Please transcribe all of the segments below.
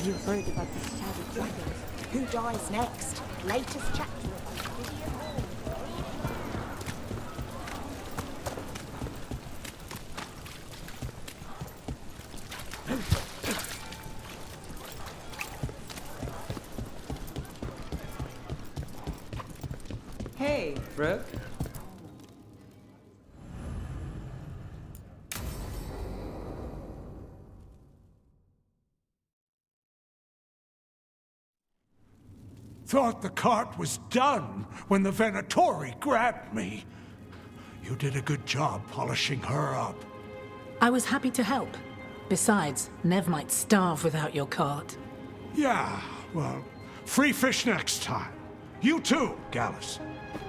You heard about the shattered dragons. Who dies next? Latest chapter about Gideon. Hey, Brooke. Thought the cart was done when the Venatori grabbed me. You did a good job polishing her up. I was happy to help. Besides, Nev might starve without your cart. Yeah, well, free fish next time. You too, Gallus.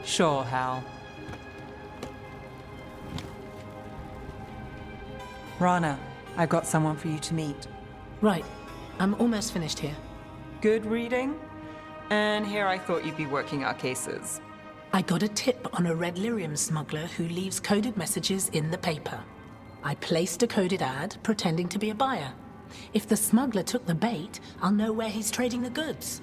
Sure, Hal. Rana, I've got someone for you to meet. Right. I'm almost finished here. Good reading? And here I thought you'd be working our cases. I got a tip on a red lyrium smuggler who leaves coded messages in the paper. I placed a coded ad pretending to be a buyer. If the smuggler took the bait, I'll know where he's trading the goods.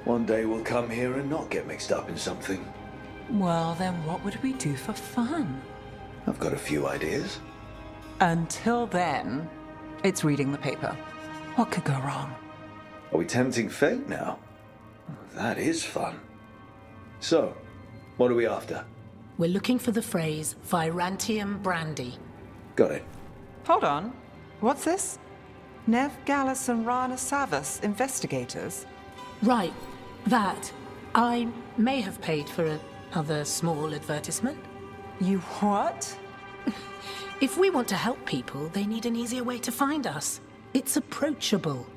One day we'll come here and not get mixed up in something. Well, then what would we do for fun? I've got a few ideas. Until then, it's reading the paper. What could go wrong? Are we tempting fate now? That is fun. So, what are we after? We're looking for the phrase Virantium brandy. Got it. Hold on. What's this? Nev, Gallus, and Rana Savas, investigators? Right. That. I may have paid for another small advertisement. You what? If we want to help people, they need an easier way to find us. It's approachable.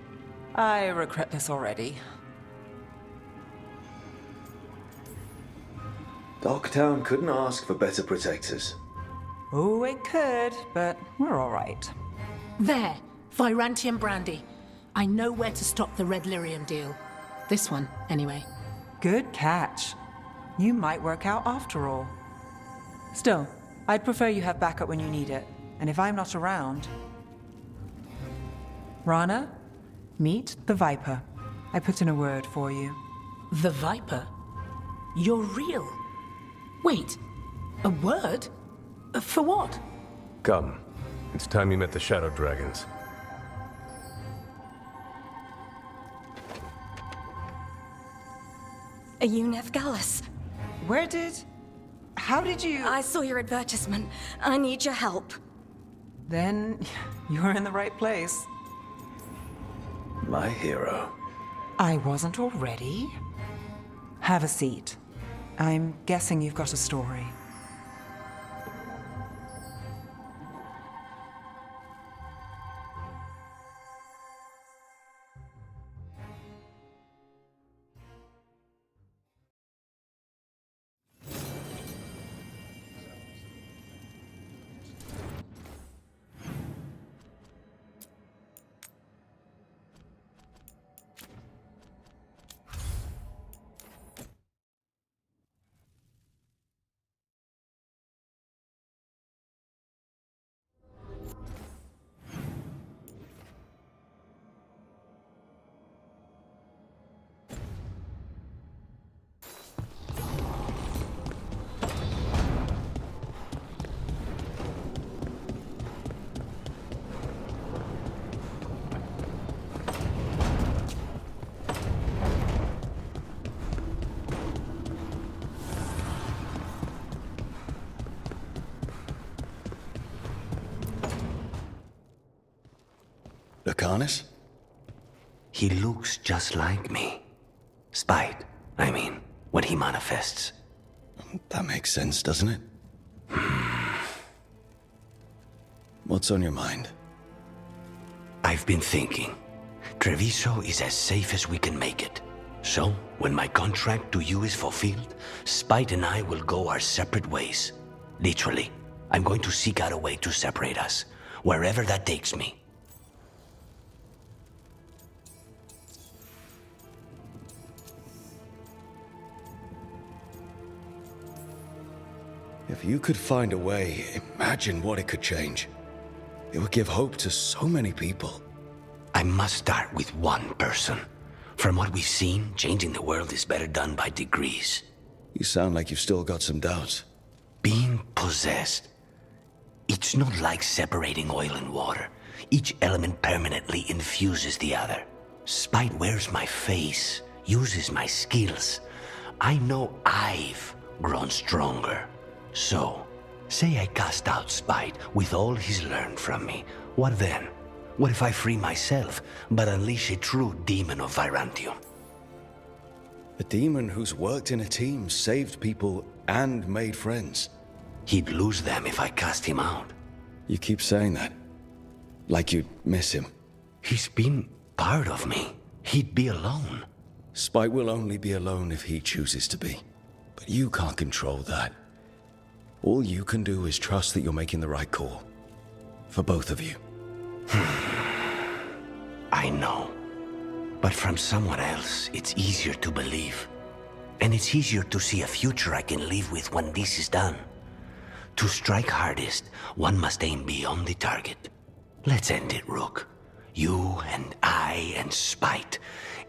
I regret this already. Dogtown couldn't ask for better protectors. Oh, it could, but we're all right. There. Virantium brandy. I know where to stop the red lyrium deal. This one, anyway. Good catch. You might work out after all. Still, I'd prefer you have backup when you need it. And if I'm not around... Rana, meet the Viper. I put in a word for you. The Viper? You're real? Wait, a word? For what? Come. It's time you met the Shadow Dragons. Are you Nev Gallus? How did you... I saw your advertisement. I need your help. Then you're in the right place. My hero. I wasn't already. Have a seat. I'm guessing you've got a story. Dracarys? He looks just like me. Spite, I mean, when he manifests. That makes sense, doesn't it? What's on your mind? I've been thinking. Treviso is as safe as we can make it. So, when my contract to you is fulfilled, Spite and I will go our separate ways. Literally, I'm going to seek out a way to separate us, wherever that takes me. If you could find a way, imagine what it could change. It would give hope to so many people. I must start with one person. From what we've seen, changing the world is better done by degrees. You sound like you've still got some doubts. Being possessed. It's not like separating oil and water. Each element permanently infuses the other. Spite wears my face, uses my skills. I know I've grown stronger. So, say I cast out Spite with all he's learned from me. What then? What if I free myself, but unleash a true demon of Virantium? A demon who's worked in a team, saved people, and made friends. He'd lose them if I cast him out. You keep saying that. Like you'd miss him. He's been part of me. He'd be alone. Spite will only be alone if he chooses to be. But you can't control that. All you can do is trust that you're making the right call. For both of you. I know. But from someone else, it's easier to believe. And it's easier to see a future I can live with when this is done. To strike hardest, one must aim beyond the target. Let's end it, Rook. You and I and Spite,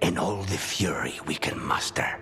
and all the fury we can muster.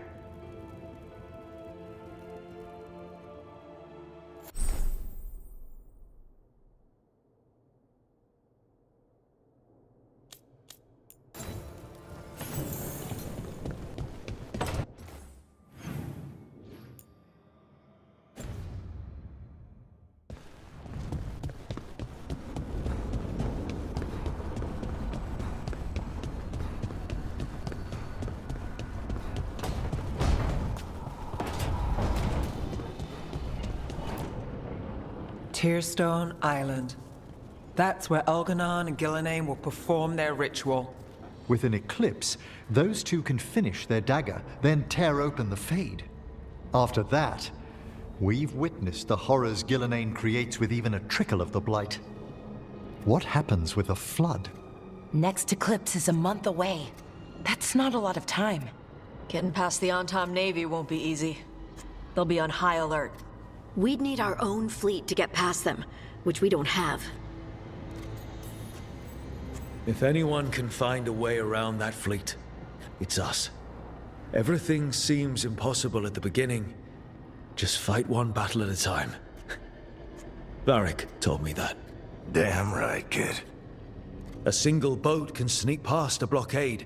Tearstone Island. That's where Elganon and Gillenane will perform their ritual. With an eclipse, those two can finish their dagger, then tear open the Fade. After that, we've witnessed the horrors Gillenane creates with even a trickle of the Blight. What happens with a flood? Next eclipse is a month away. That's not a lot of time. Getting past the Antom Navy won't be easy. They'll be on high alert. We'd need our own fleet to get past them, which we don't have. If anyone can find a way around that fleet, it's us. Everything seems impossible at the beginning. Just fight one battle at a time. Varric told me that. Damn right, kid. A single boat can sneak past a blockade.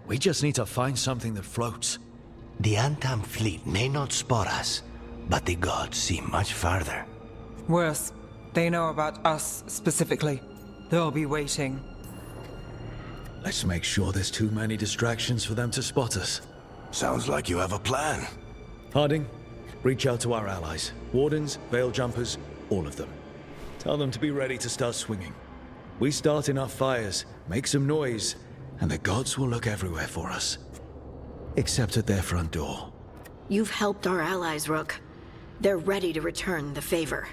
We just need to find something that floats. The Antam fleet may not spot us, but the gods see much farther. Worse, they know about us specifically. They'll be waiting. Let's make sure there's too many distractions for them to spot us. Sounds like you have a plan. Harding, reach out to our allies. Wardens, Veil Jumpers, all of them. Tell them to be ready to start swinging. We start enough fires, make some noise, and the gods will look everywhere for us. Except at their front door. You've helped our allies, Rook. They're ready to return the favor.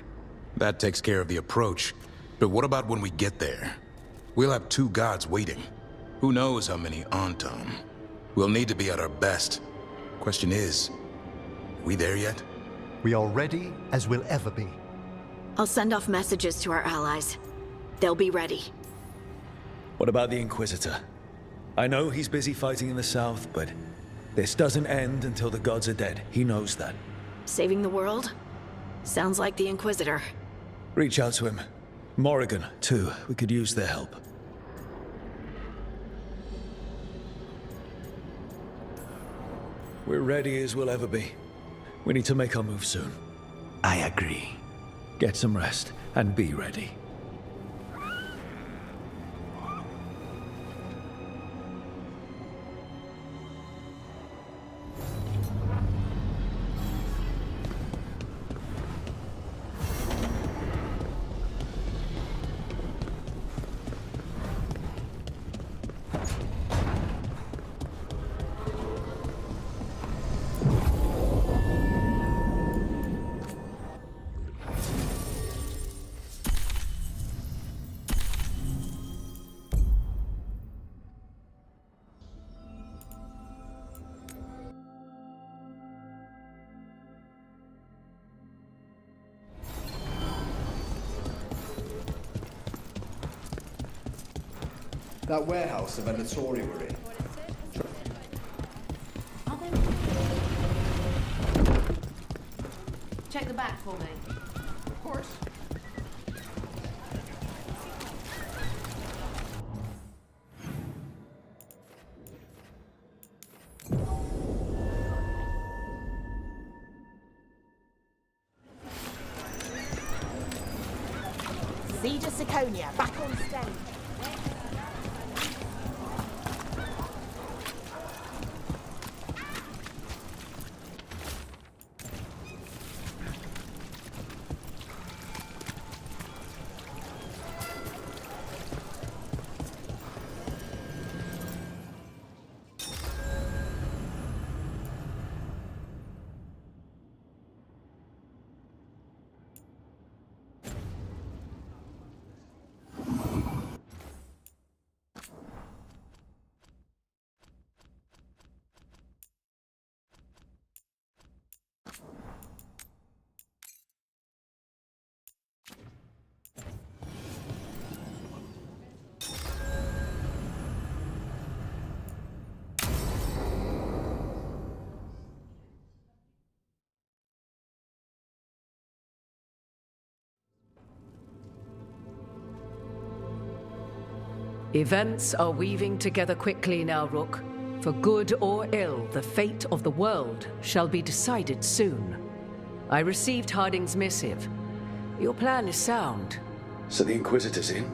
That takes care of the approach. But what about when we get there? We'll have two gods waiting. Who knows how many Antom? We'll need to be at our best. Question is, we there yet? We are ready as we'll ever be. I'll send off messages to our allies. They'll be ready. What about the Inquisitor? I know he's busy fighting in the south, but this doesn't end until the gods are dead. He knows that. Saving the world? Sounds like the Inquisitor. Reach out to him. Morrigan, too. We could use their help. We're ready as we'll ever be. We need to make our move soon. I agree. Get some rest, and be ready. That warehouse the Venatori were in. Check the back for me. Of course. Zeta Siconia, back on stage. Events are weaving together quickly now, Rook. For good or ill, the fate of the world shall be decided soon. I received Harding's missive. Your plan is sound. So the Inquisitor's in?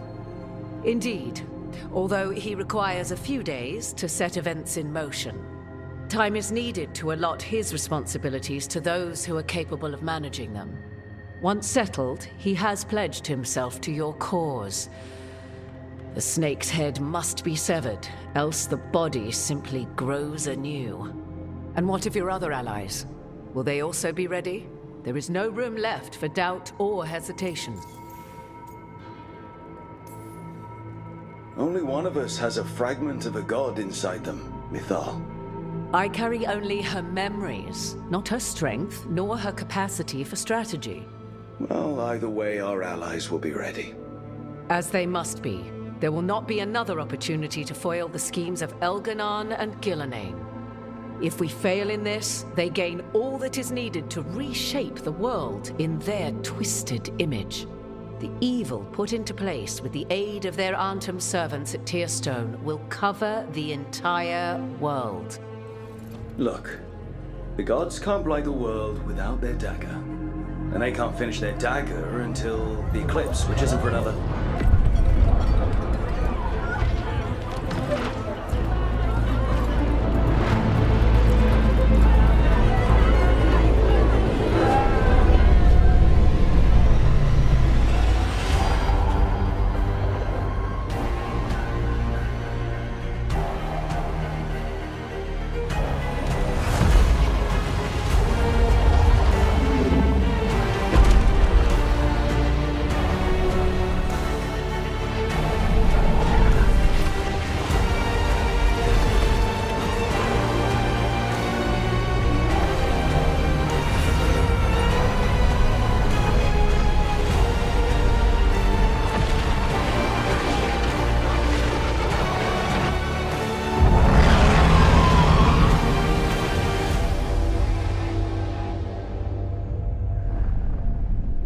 Indeed, although he requires a few days to set events in motion. Time is needed to allot his responsibilities to those who are capable of managing them. Once settled, he has pledged himself to your cause. The snake's head must be severed, else the body simply grows anew. And what of your other allies? Will they also be ready? There is no room left for doubt or hesitation. Only one of us has a fragment of a god inside them, Mythal. I carry only her memories, not her strength, nor her capacity for strategy. Well, either way, our allies will be ready. As they must be. There will not be another opportunity to foil the schemes of Elganon and Gillenane. If we fail in this, they gain all that is needed to reshape the world in their twisted image. The evil put into place with the aid of their Arnhem servants at Tearstone will cover the entire world. Look, the gods can't blight the world without their dagger. And they can't finish their dagger until the eclipse, which isn't for another...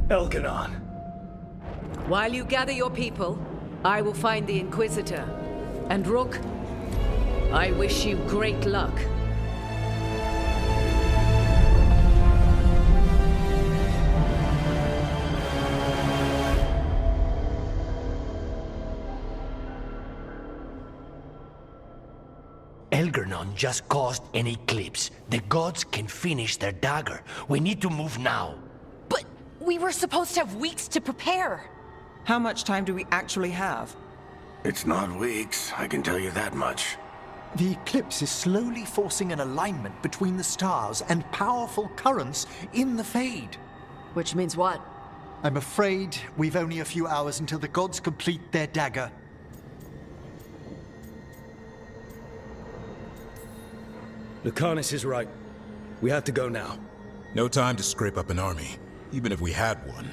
Elganon. While you gather your people, I will find the Inquisitor. And Rook, I wish you great luck. Elganon just caused an eclipse. The gods can finish their dagger. We need to move now. We were supposed to have weeks to prepare. How much time do we actually have? It's not weeks, I can tell you that much. The eclipse is slowly forcing an alignment between the stars and powerful currents in the Fade. Which means what? I'm afraid we've only a few hours until the gods complete their dagger. Lucanus is right. We have to go now. No time to scrape up an army, even if we had one.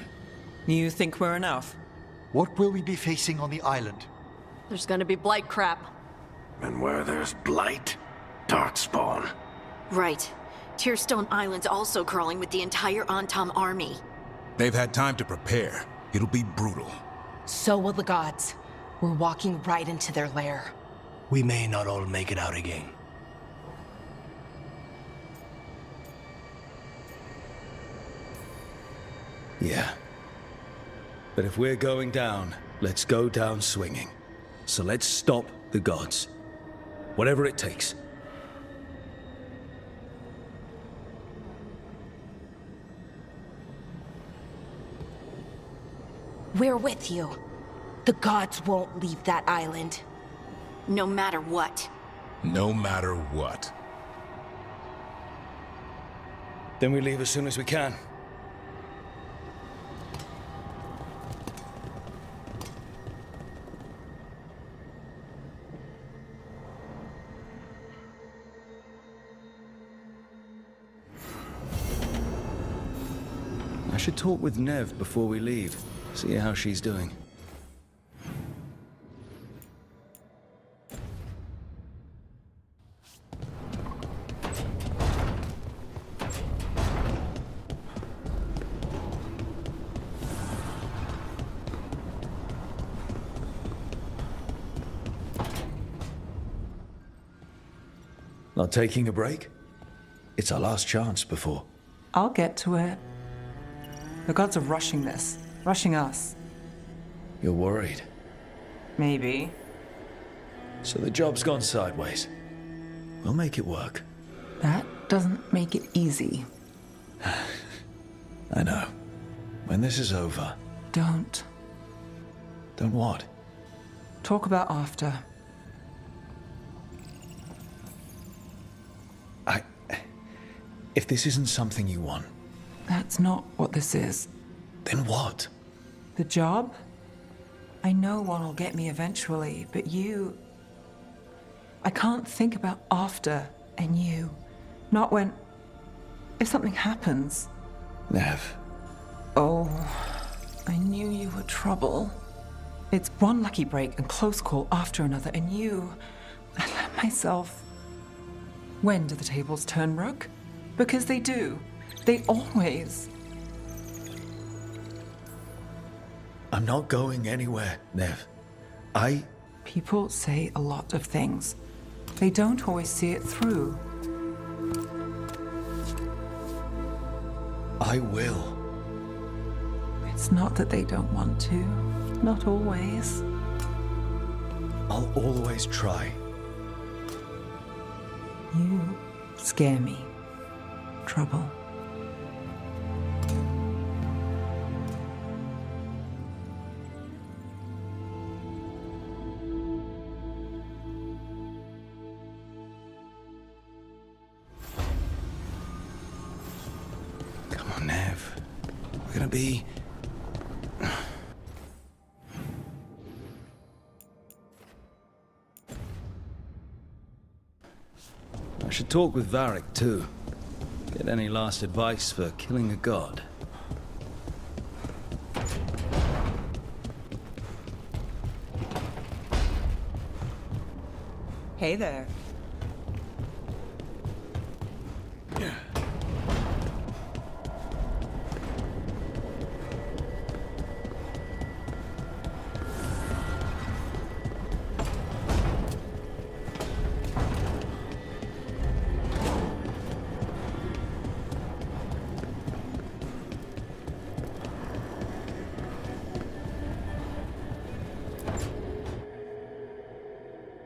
You think we're enough? What will we be facing on the island? there's gonna be blight crap. And where there's blight, darkspawn. Right. Tearstone Island's also crawling with the entire Antom army. They've had time to prepare. It'll be brutal. So will the gods. We're walking right into their lair. We may not all make it out again. Yeah. But if we're going down, let's go down swinging. So let's stop the gods. Whatever it takes. We're with you. The gods won't leave that island. No matter what. No matter what. Then we leave as soon as we can. I should talk with Nev before we leave. See how she's doing. Not taking a break? It's our last chance before. I'll get to it. The gods are rushing this. Rushing us. You're worried? Maybe. So the job's gone sideways. We'll make it work. That doesn't make it easy. I know. When this is over... Don't. Don't what? Talk about after. If this isn't something you want... That's not what this is. Then what? The job? I know one will get me eventually, but you... I can't think about after and you. Not when... If something happens. Nev. Oh, I knew you were trouble. It's one lucky break and close call after another, and you... I let myself... When do the tables turn, Rook? Because they do. They always... I'm not going anywhere, Nev. People say a lot of things. They don't always see it through. I will. It's not that they don't want to. Not always. I'll always try. You scare me. Trouble. Come on, Nev. We're gonna be... I should talk with Varric, too. Get any last advice for killing a god. Hey there.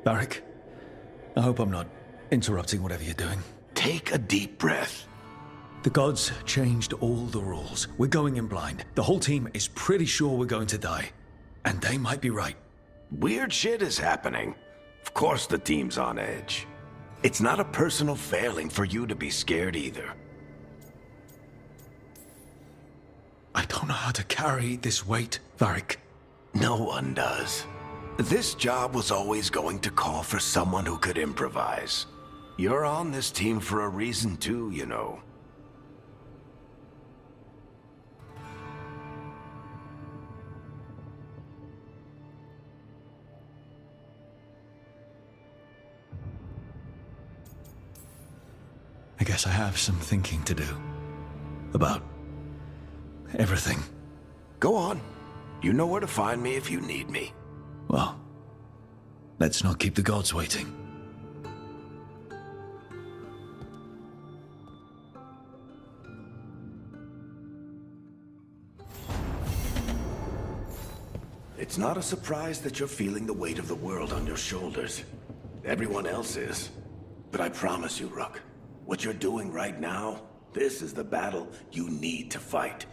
Varric, I hope I'm not interrupting whatever you're doing. Take a deep breath. The gods changed all the rules. We're going in blind. The whole team is pretty sure we're going to die. And they might be right. Weird shit is happening. Of course the team's on edge. It's not a personal failing for you to be scared either. I don't know how to carry this weight, Varric. No one does. This job was always going to call for someone who could improvise. You're on this team for a reason too, you know. guess I have some thinking to do. About everything. Go on. You know where to find me if you need me. Well, let's not keep the gods waiting. It's not a surprise that you're feeling the weight of the world on your shoulders. Everyone else is. But I promise you, Rook, what you're doing right now, this is the battle you need to fight.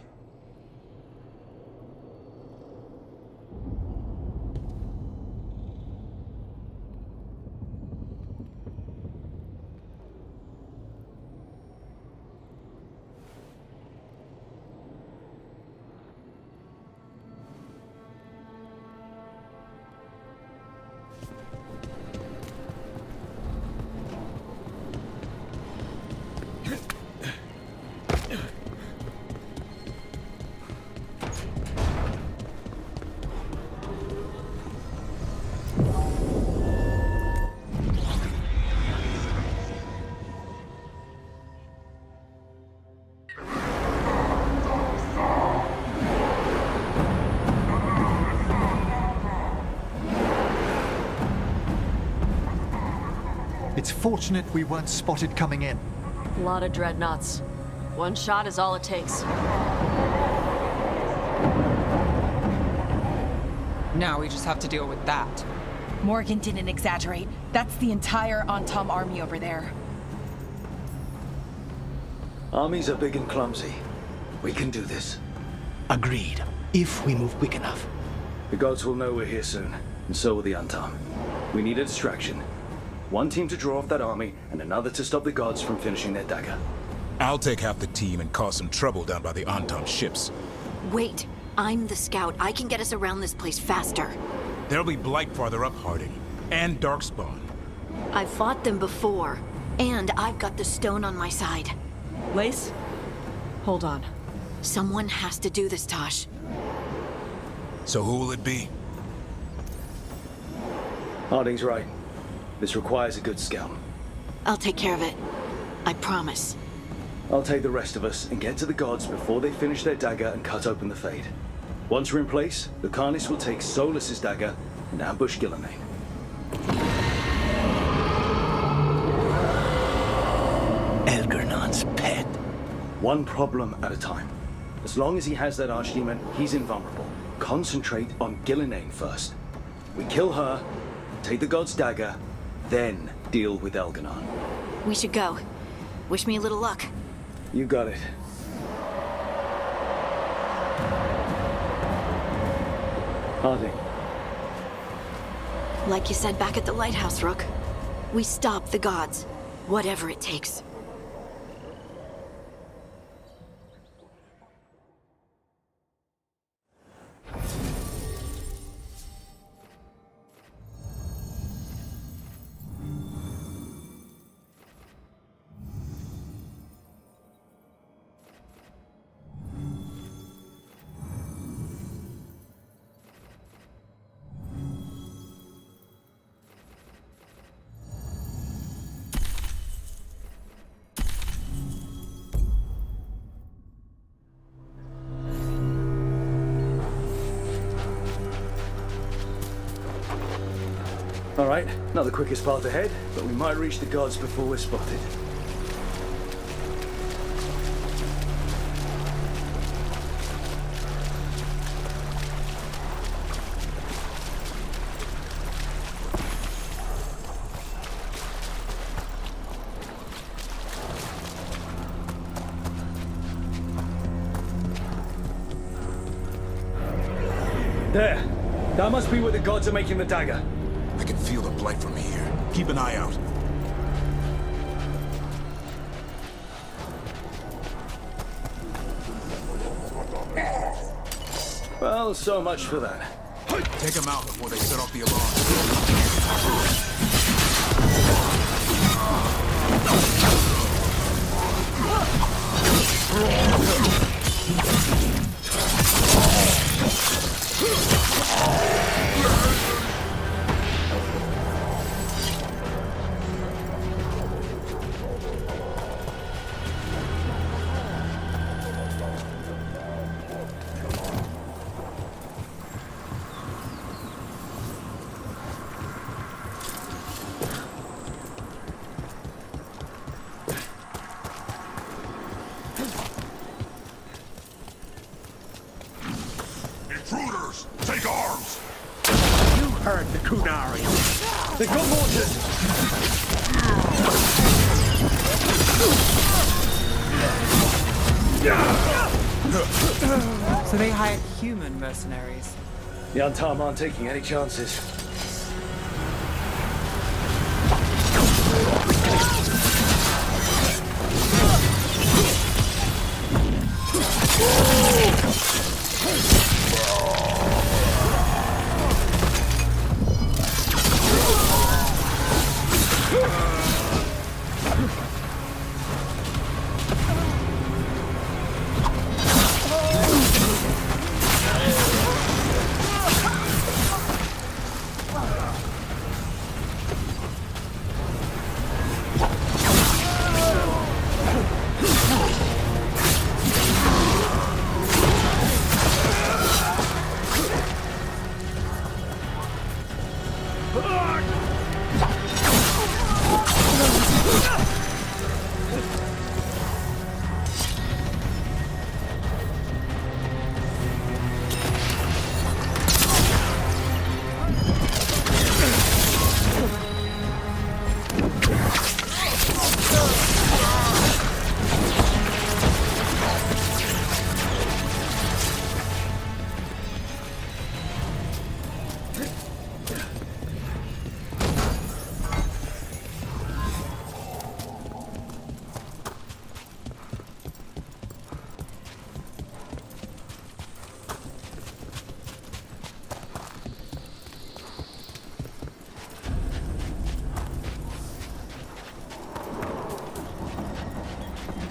It's fortunate we weren't spotted coming in. A lot of dreadnoughts. One shot is all it takes. Now we just have to deal with that. Morgan didn't exaggerate. That's the entire Antom army over there. Armies are big and clumsy. We can do this. Agreed. If we move quick enough. The gods will know we're here soon, and so will the Antom. We need a distraction. One team to draw off that army, and another to stop the gods from finishing their dagger. I'll take half the team and cause some trouble down by the Antom ships. Wait, I'm the scout. I can get us around this place faster. There'll be Blight farther up, Harding. And Darkspawn. I've fought them before, and I've got the stone on my side. Lace? Hold on. Someone has to do this, Tosh. So who will it be? Harding's right. This requires a good scout. I'll take care of it. I promise. I'll take the rest of us and get to the gods before they finish their dagger and cut open the Fade. Once we're in place, the Carnists will take Solus's dagger and ambush Gillenane. Elgernon's pet. One problem at a time. As long as he has that archdemon, he's invulnerable. Concentrate on Gillenane first. We kill her, take the god's dagger, then deal with Elganon. We should go. Wish me a little luck. You got it. Harding. Like you said back at the lighthouse, Rook. We stop the gods. Whatever it takes. All right, not the quickest path ahead, but we might reach the gods before we're spotted. There! That must be where the gods are making the dagger. I can feel the blight from here. Keep an eye out. Well, so much for that. Take them out before they set off the alarm. Intruders! Take arms! You heard the Kunari! They got mortars! So they hired human mercenaries. The Antam aren't taking any chances.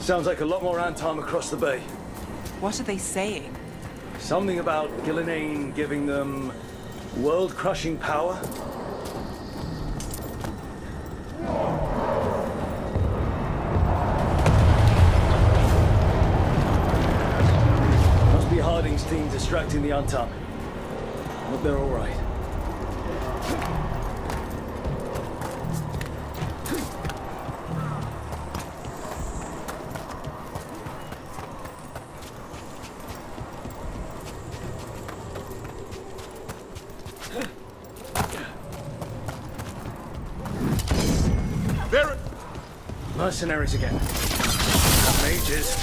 Sounds like a lot more Antam across the bay. What are they saying? Something about Gillinane giving them world-crushing power? Must be Harding's team distracting the Antam. Hope they're all right. Mercenaries again. Mages.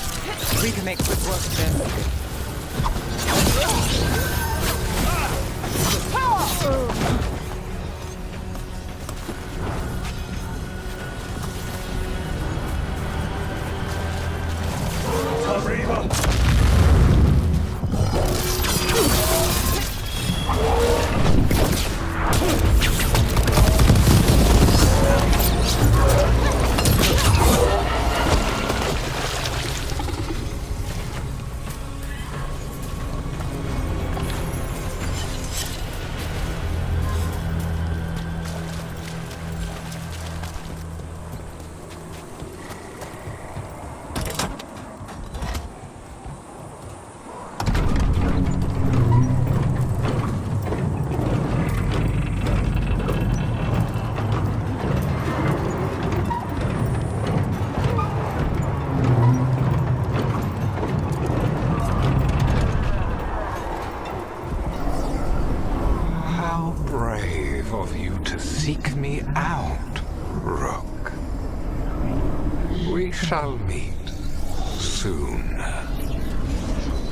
We can make quick work of this. Seek me out, Rook. We shall meet soon.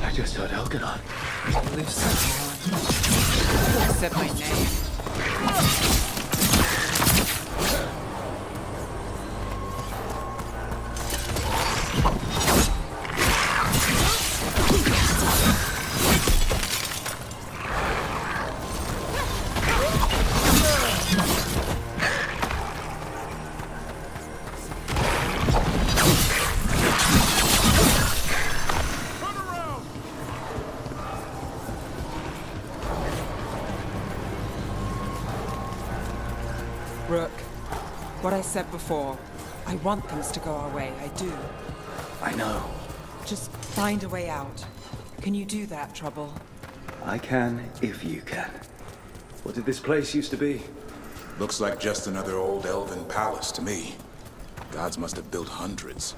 I just heard Elgato. Lives somewhere. Said my name. Rook, what I said before, I want things to go our way, I do. I know. Just find a way out. Can you do that, Trouble? I can, if you can. What did this place used to be? Looks like just another old elven palace to me. Gods must have built hundreds.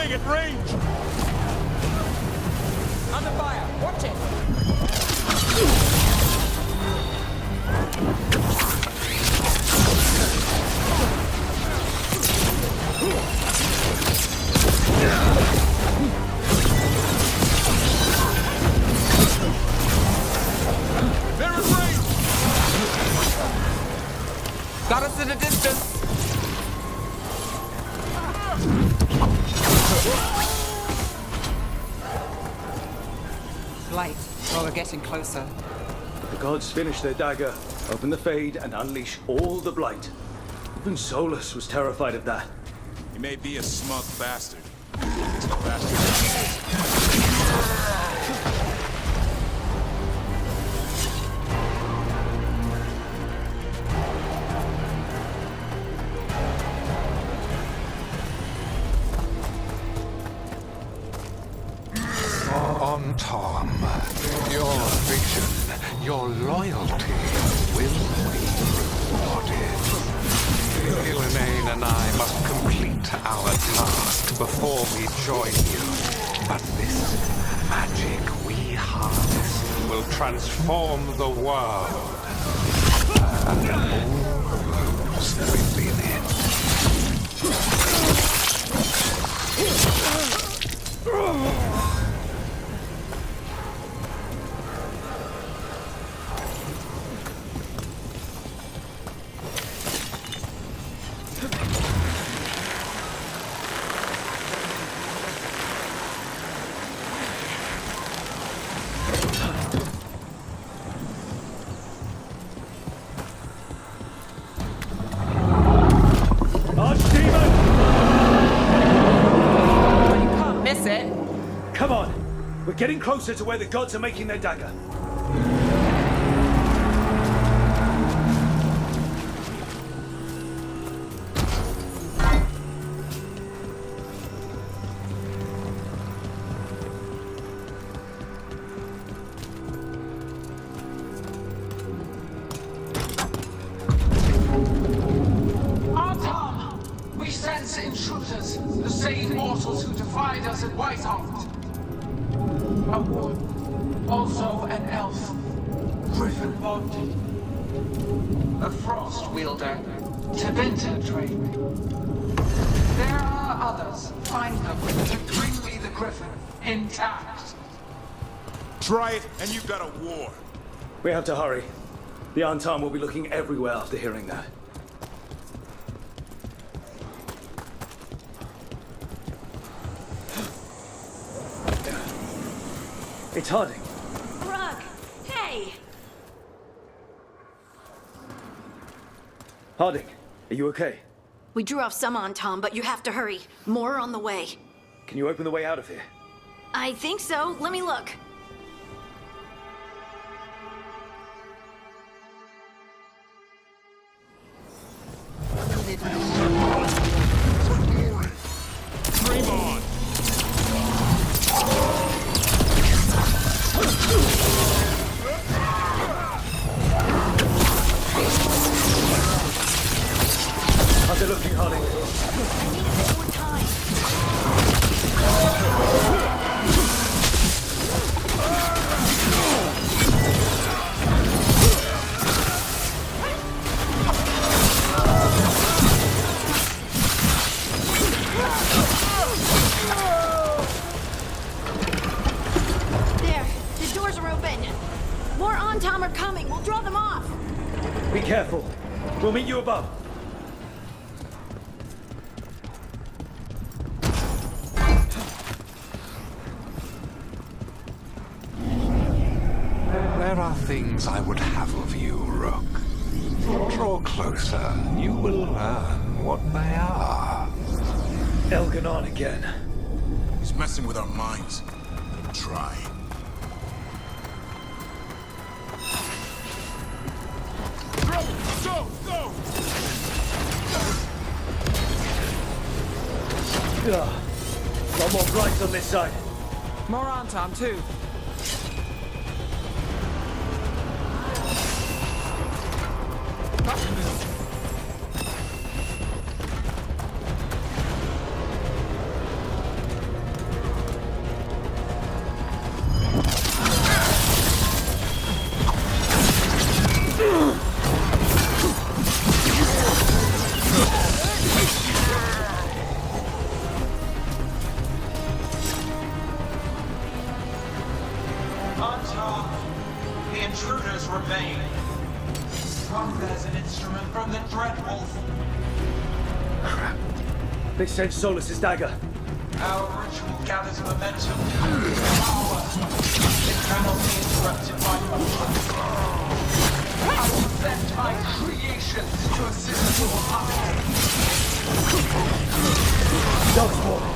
Incoming at range! Under fire! Watch it! They're at range! Got us at a distance! Light. Oh, we're getting closer. The gods finish their dagger, open the Fade, and unleash all the blight. Even Solus was terrified of that. He may be a smug bastard. He's a bastard. On Tom, your vision, your loyalty will be rewarded. Ghilanane and I must complete our task before we join you. But this magic we harness will transform the world. And all those within it. We're getting closer to where the gods are making their dagger. Artom! We sense intruders, the same mortals who defied us at Whitehaft. A woman, also an elf, griffin bonded, a frost wielder, Tevinter trained. There are others. Find them and bring me the griffin intact. Try it, and you've got a war. We have to hurry. The Antam will be looking everywhere after hearing that. It's Harding. Rug! Hey! Harding, are you okay? We drew off some on Tom, but you have to hurry. More on the way. Can you open the way out of here? I think so. Let me look. Dream on! How's it looking, Harding? I need a bit more time. There, the doors are open. More Antam are coming. We'll draw them off. Be careful. We'll meet you above. There are things I would have of you, Rook. Draw closer. You will learn what they are. Elganon again. He's messing with our minds. Try. Go! Go! A lot more blights on this side. More Antam, too. vain. Summoned as an instrument from the Dreadwolf. Crap. They sent Solus's dagger. Our ritual gathers momentum. Power. It cannot be interrupted by motion. I will send my creations to assist your update. Dogsworth.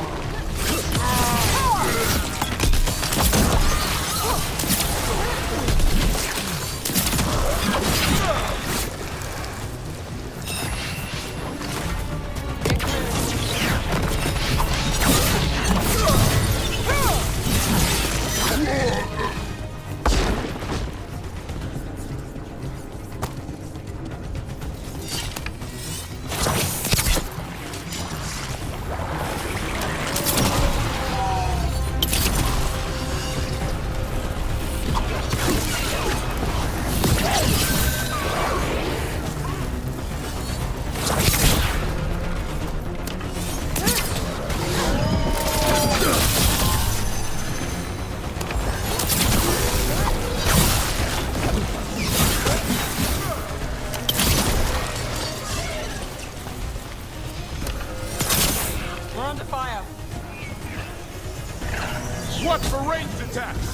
Watch for ranged attacks!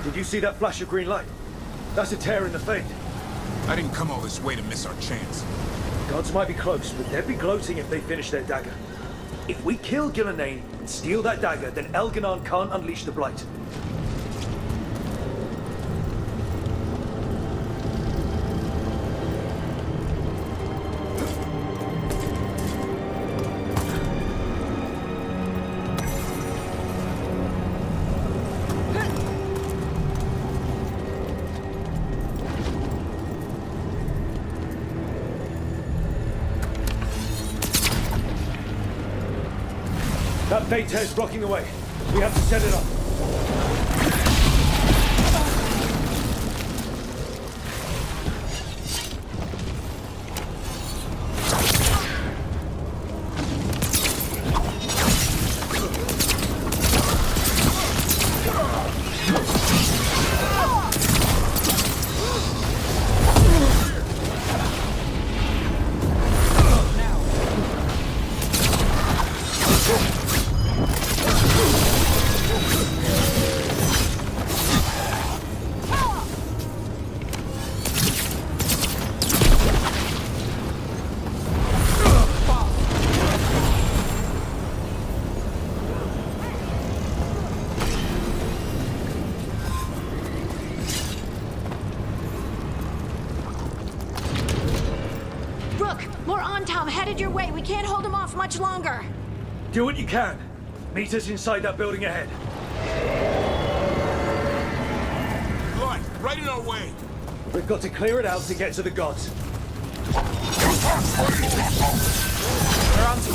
Did you see that flash of green light? That's a tear in the fade. I didn't come all this way to miss our chance. Gods might be close, but they'd be gloating if they finish their dagger. If we kill Gillenane and steal that dagger, then Elganon can't unleash the Blight. That fade tear's blocking the way. We have to set it up. More on, Tom. Headed your way. We can't hold him off much longer. Do what you can. Meet us inside that building ahead. Light, right in our way. We've got to clear it out to get to the gods. They're onto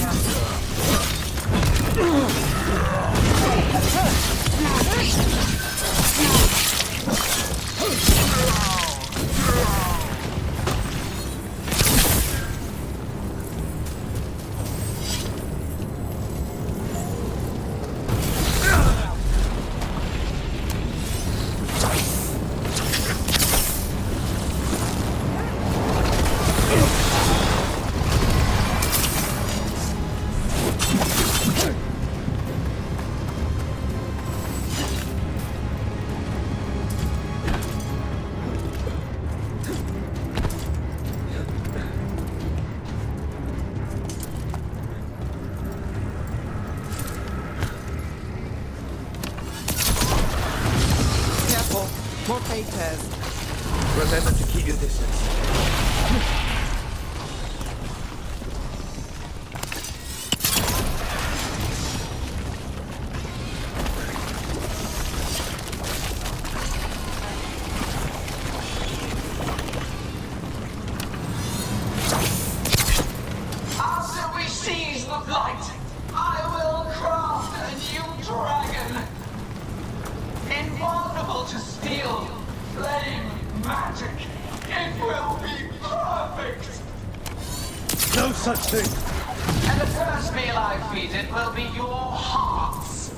fade tears. Remember to keep your distance. After we seize the blight, I will craft a new dragon. Invulnerable to steel, flame, magic. It will be perfect. No such thing. And the first meal I feed it will be your hearts.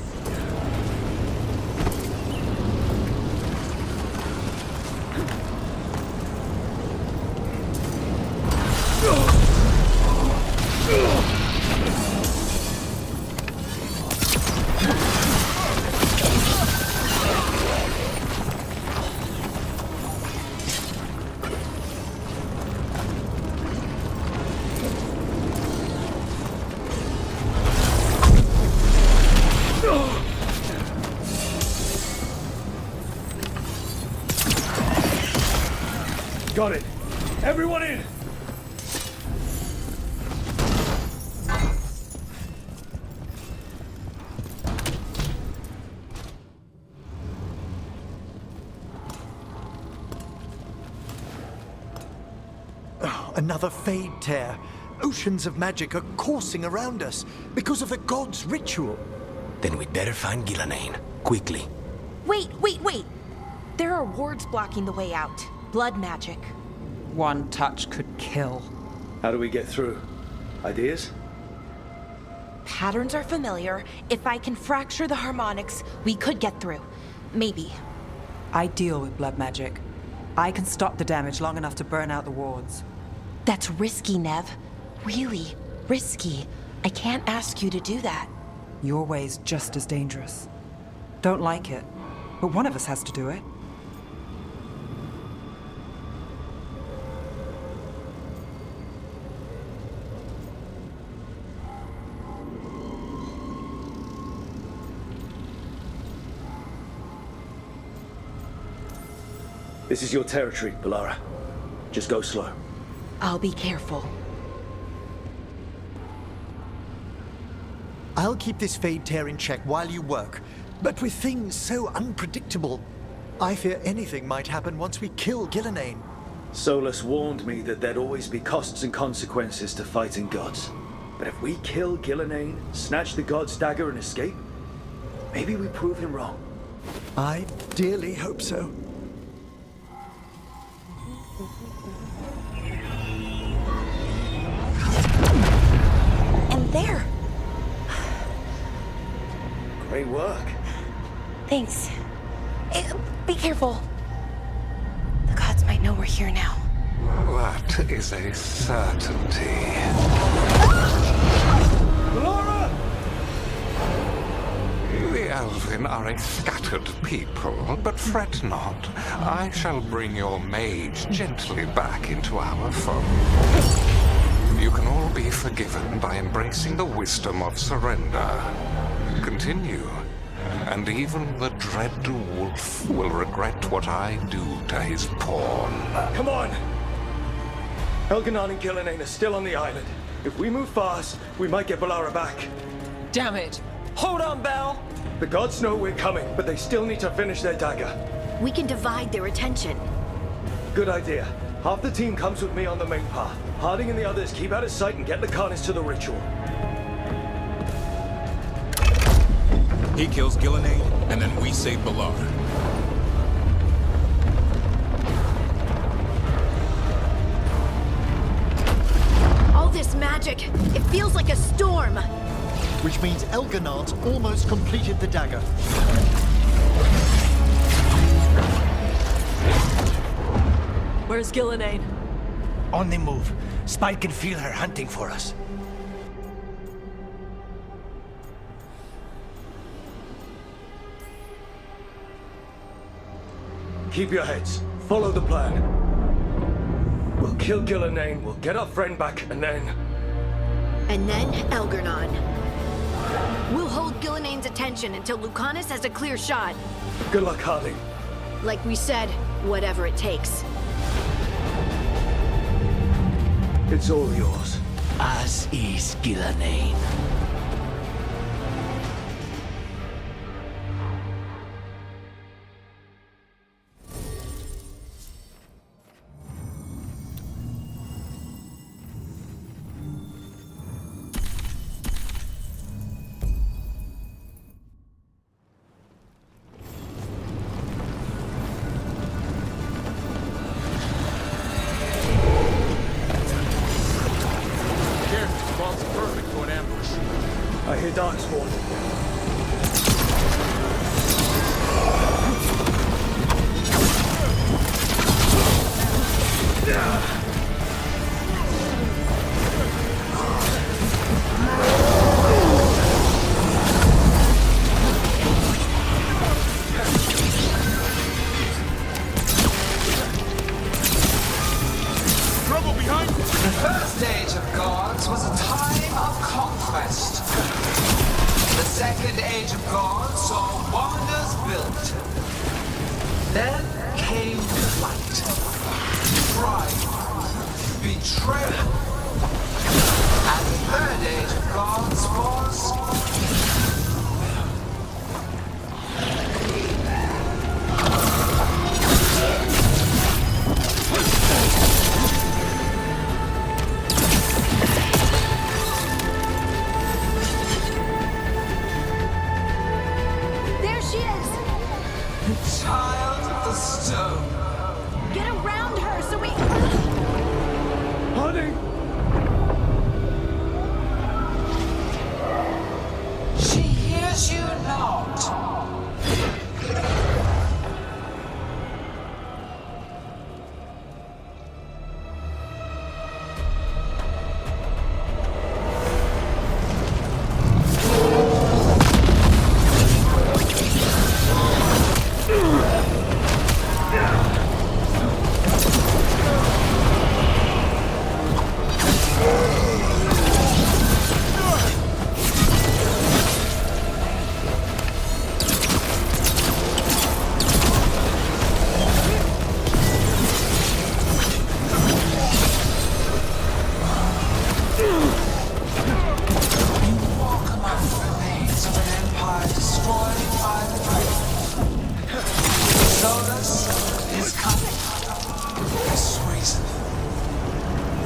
Got it. Everyone in! Oh, another fade tear. Oceans of magic are coursing around us because of the god's ritual. Then we'd better find Gillenane. Quickly. Wait. There are wards blocking the way out. Blood magic. One touch could kill. How do we get through? Ideas? Patterns are familiar. If I can fracture the harmonics, we could get through. Maybe. I deal with blood magic. I can stop the damage long enough to burn out the wards. That's risky, Nev. Really risky. I can't ask you to do that. Your way's just as dangerous. Don't like it, but one of us has to do it. This is your territory, Balara. Just go slow. I'll be careful. I'll keep this fade tear in check while you work, but with things so unpredictable, I fear anything might happen once we kill Gillenane. Solus warned me that there'd always be costs and consequences to fighting gods. But if we kill Gillenane, snatch the god's dagger and escape, maybe we prove him wrong. I dearly hope so. And there! Great work. Thanks. Be careful. The gods might know we're here now. That is a certainty. Balara! The Elven are a scattered people, but fret not. I shall bring your mage gently back into our fold. You can all be forgiven by embracing the wisdom of surrender. Continue, and even the dread wolf will regret what I do to his pawn. Come on! Elganon and Gillenane are still on the island. If we move fast, we might get Balara back. Damn it! Hold on, Belle! The gods know we're coming, but they still need to finish their dagger. We can divide their attention. Good idea. Half the team comes with me on the main path. Harding and the others keep out of sight and get the Carnage to the ritual. He kills Gillenane, and then we save Balara. All this magic, it feels like a storm. Which means Elganon's almost completed the dagger. Where's Gillenane? On the move. Spike can feel her hunting for us. Keep your heads. Follow the plan. We'll kill Gillenane, we'll get our friend back, and then... And then Elgarnon. We'll hold Gillenane's attention until Lucanus has a clear shot. Good luck, Harding. Like we said, whatever it takes. It's all yours. As is Gillenane. I hear dark spawn. Trouble behind you! The first age of gods was a time of conquest. The second age of gods saw wonders built. Then came flight, pride, betrayal. And the third age of gods was... There she is! Child of the stone. Get around her so we... Honey! She hears you not.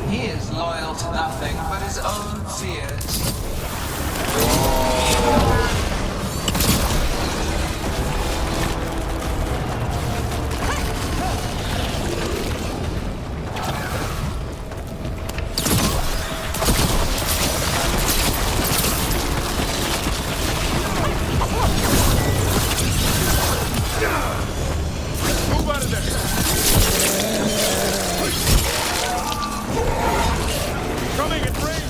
He is loyal to nothing but his own fears. Move out of there! Coming in range!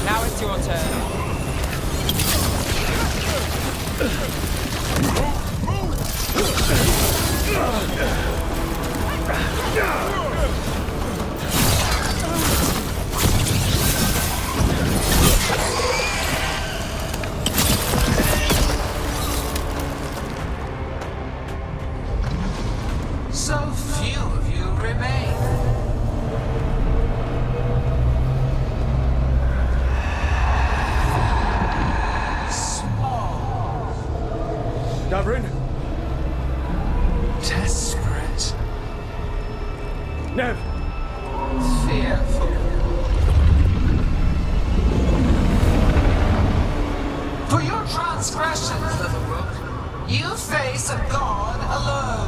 Now it's your turn. So few of you remain. Small. Davrin? Desperate. Nev! Fearful. For your transgressions, little rook, you face a god alone.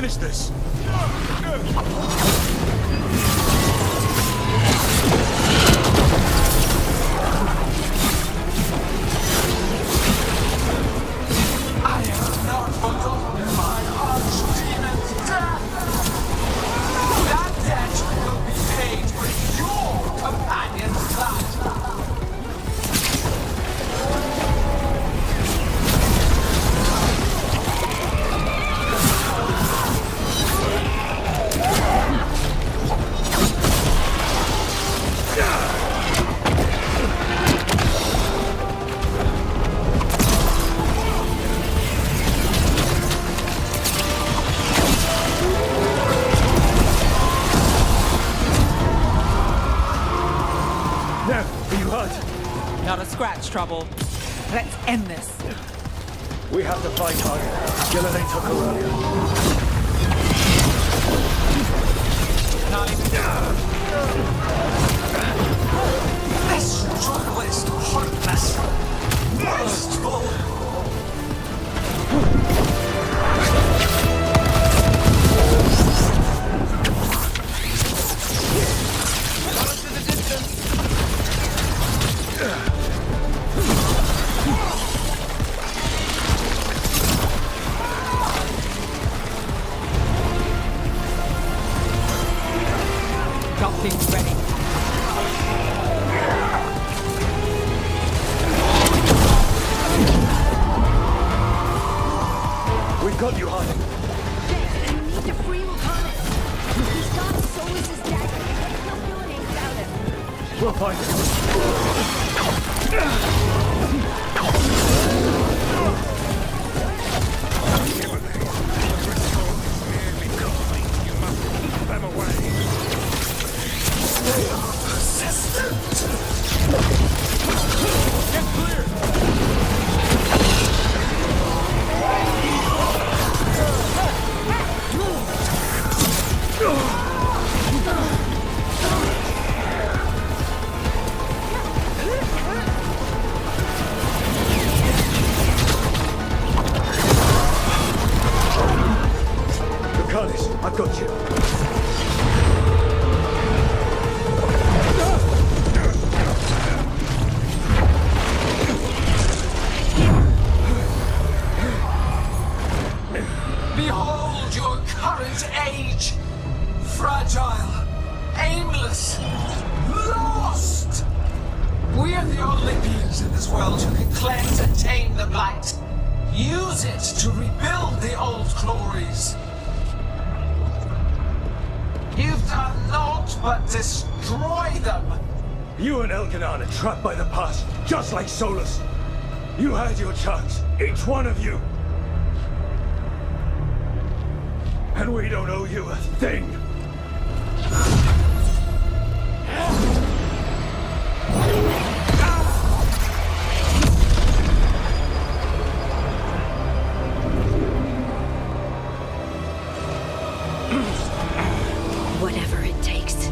finish this. I have not forgotten my archdemon's death. That debt will be paid with your companion's blood. Not a scratch, Trouble. Let's end this. We have to find target. Gillenane took her earlier. Not This struggle is heartless. Wasteful. got things ready. We've got you, Harding. You need to free Lucanus. He's got Solus's dagger. There's no feeling without him. We'll find I've got you. Behold your current age. Fragile, aimless, lost. We are the only beings in this world who can cleanse and tame the blight. Use it to rebuild the old glories. You've done naught but destroy them. You and Elgato are trapped by the past, just like Solus. You had your chance, each one of you. And we don't owe you a thing. Whatever it takes.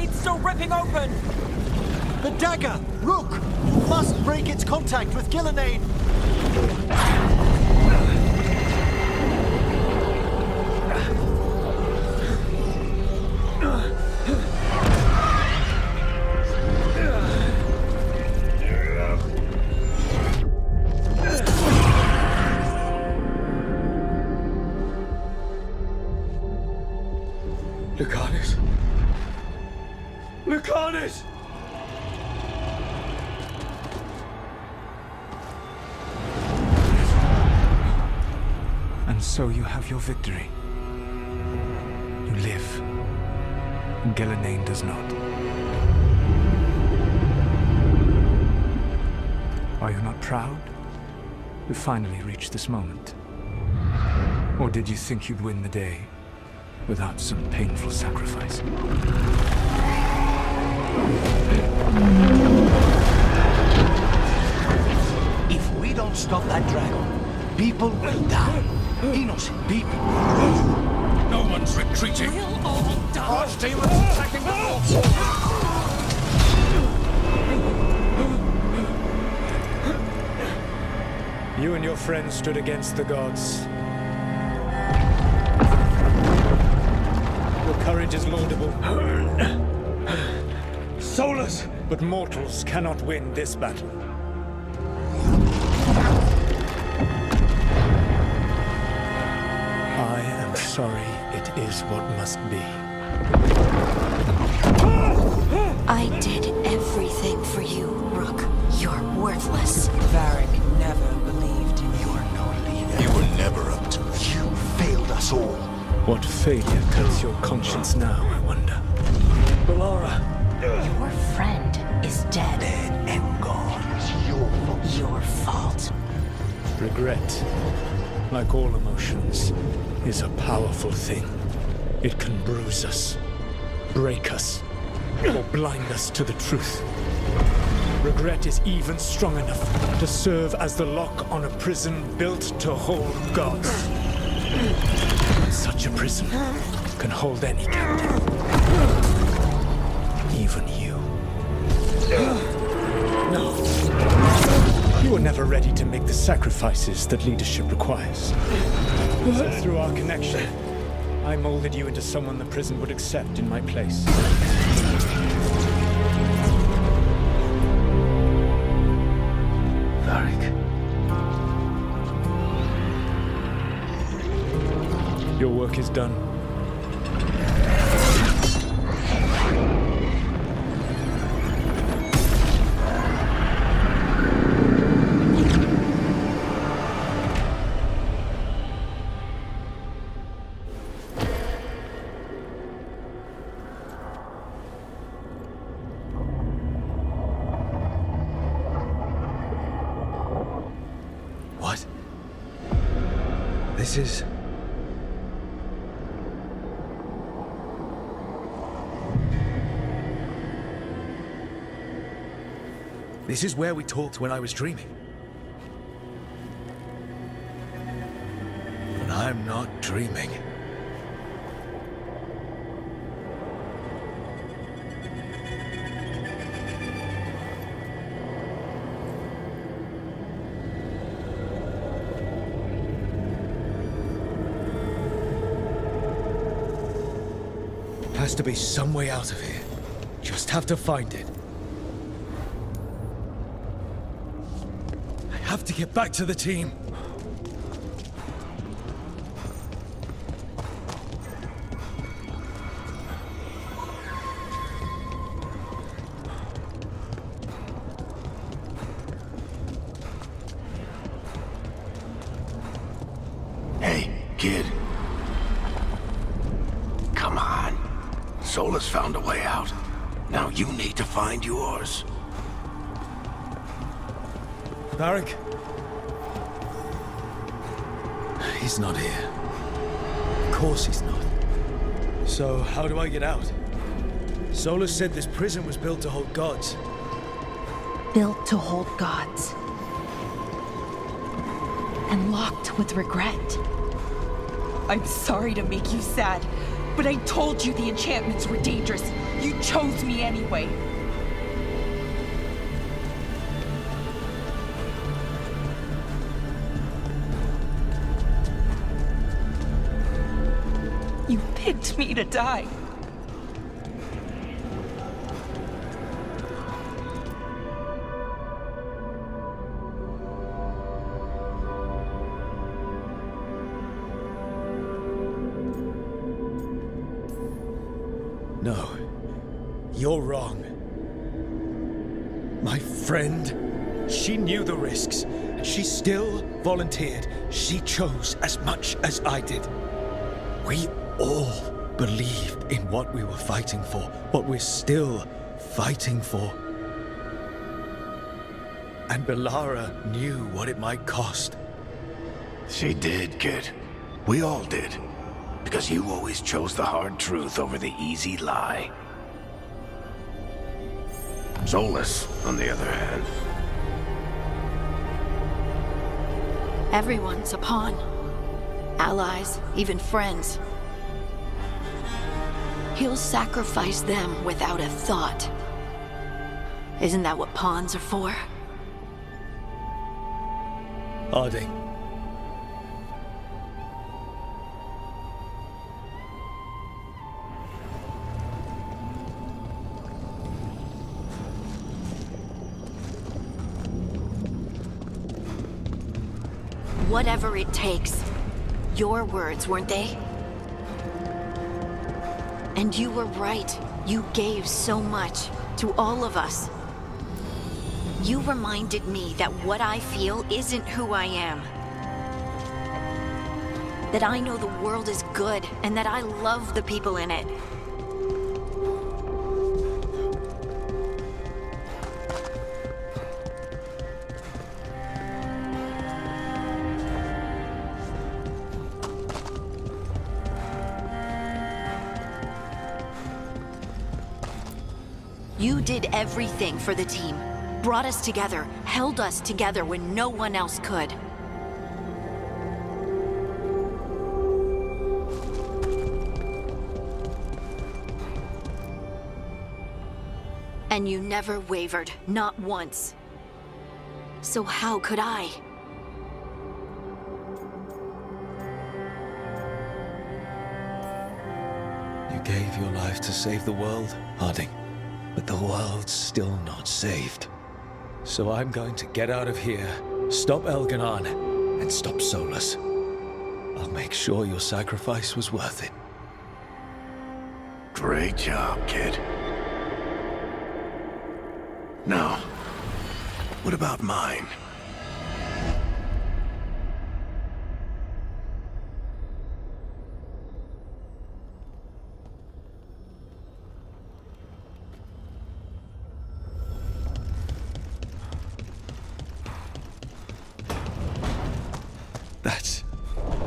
fade's still ripping open! The dagger! Rook! You must break its contact with Gillenane! Lucanus! Lucanus! And so you have your victory. You live. And Gillenane does not. Are you not proud? You finally reached this moment. Or did you think you'd win the day without some painful sacrifice? If we don't stop that dragon, people will die. Innocent people. No one's retreating. We'll all die. Archdemons attacking the north. You and your friends stood against the gods. Your courage is laudable. Solus! But mortals cannot win this battle. I am sorry, it is what must be. I did everything for you, Rook. You're worthless. Varric never believed in you. You're no leader. You were never up to it. You failed us all. What failure cuts your conscience now, I wonder? Balara! Your friend is dead. Dead and gone. It's your fault. Your fault. Regret, like all emotions, is a powerful thing. It can bruise us, break us, or blind us to the truth. Regret is even strong enough to serve as the lock on a prison built to hold gods. Such a prison can hold any captive. Even you. No. You were never ready to make the sacrifices that leadership requires. So through our connection, I molded you into someone the prison would accept in my place. Varric. Your work is done. What? This is... This is where we talked when I was dreaming. But I'm not dreaming. Has to be some way out of here. Just have to find it. I have to get back to the team. Hey, kid. Come on. Solus found a way out. Now you need to find yours. Varric? He's not here. Of course he's not. So, how do I get out? Solus said this prison was built to hold gods. Built to hold gods. And locked with regret. I'm sorry to make you sad, but I told you the enchantments were dangerous. You chose me anyway. You picked me to die. No, you're wrong. My friend, she knew the risks, and she still volunteered. She chose as much as I did. We all believed in what we were fighting for, what we're still fighting for. And Belara knew what it might cost. She did, kid. We all did. Because you always chose the hard truth over the easy lie. Solus, on the other hand. Everyone's a pawn. Allies, even friends. He'll sacrifice them without a thought. Isn't that what pawns are for? Harding. Whatever it takes. Your words, weren't they? And you were right. You gave so much to all of us. You reminded me that what I feel isn't who I am. That I know the world is good and that I love the people in it. You did everything for the team. Brought us together, held us together when no one else could. And you never wavered, not once. So how could I? You gave your life to save the world, Harding. But the world's still not saved. So I'm going to get out of here, stop Elganon, and stop Solus. I'll make sure your sacrifice was worth it. Great job, kid. Now, what about mine? That's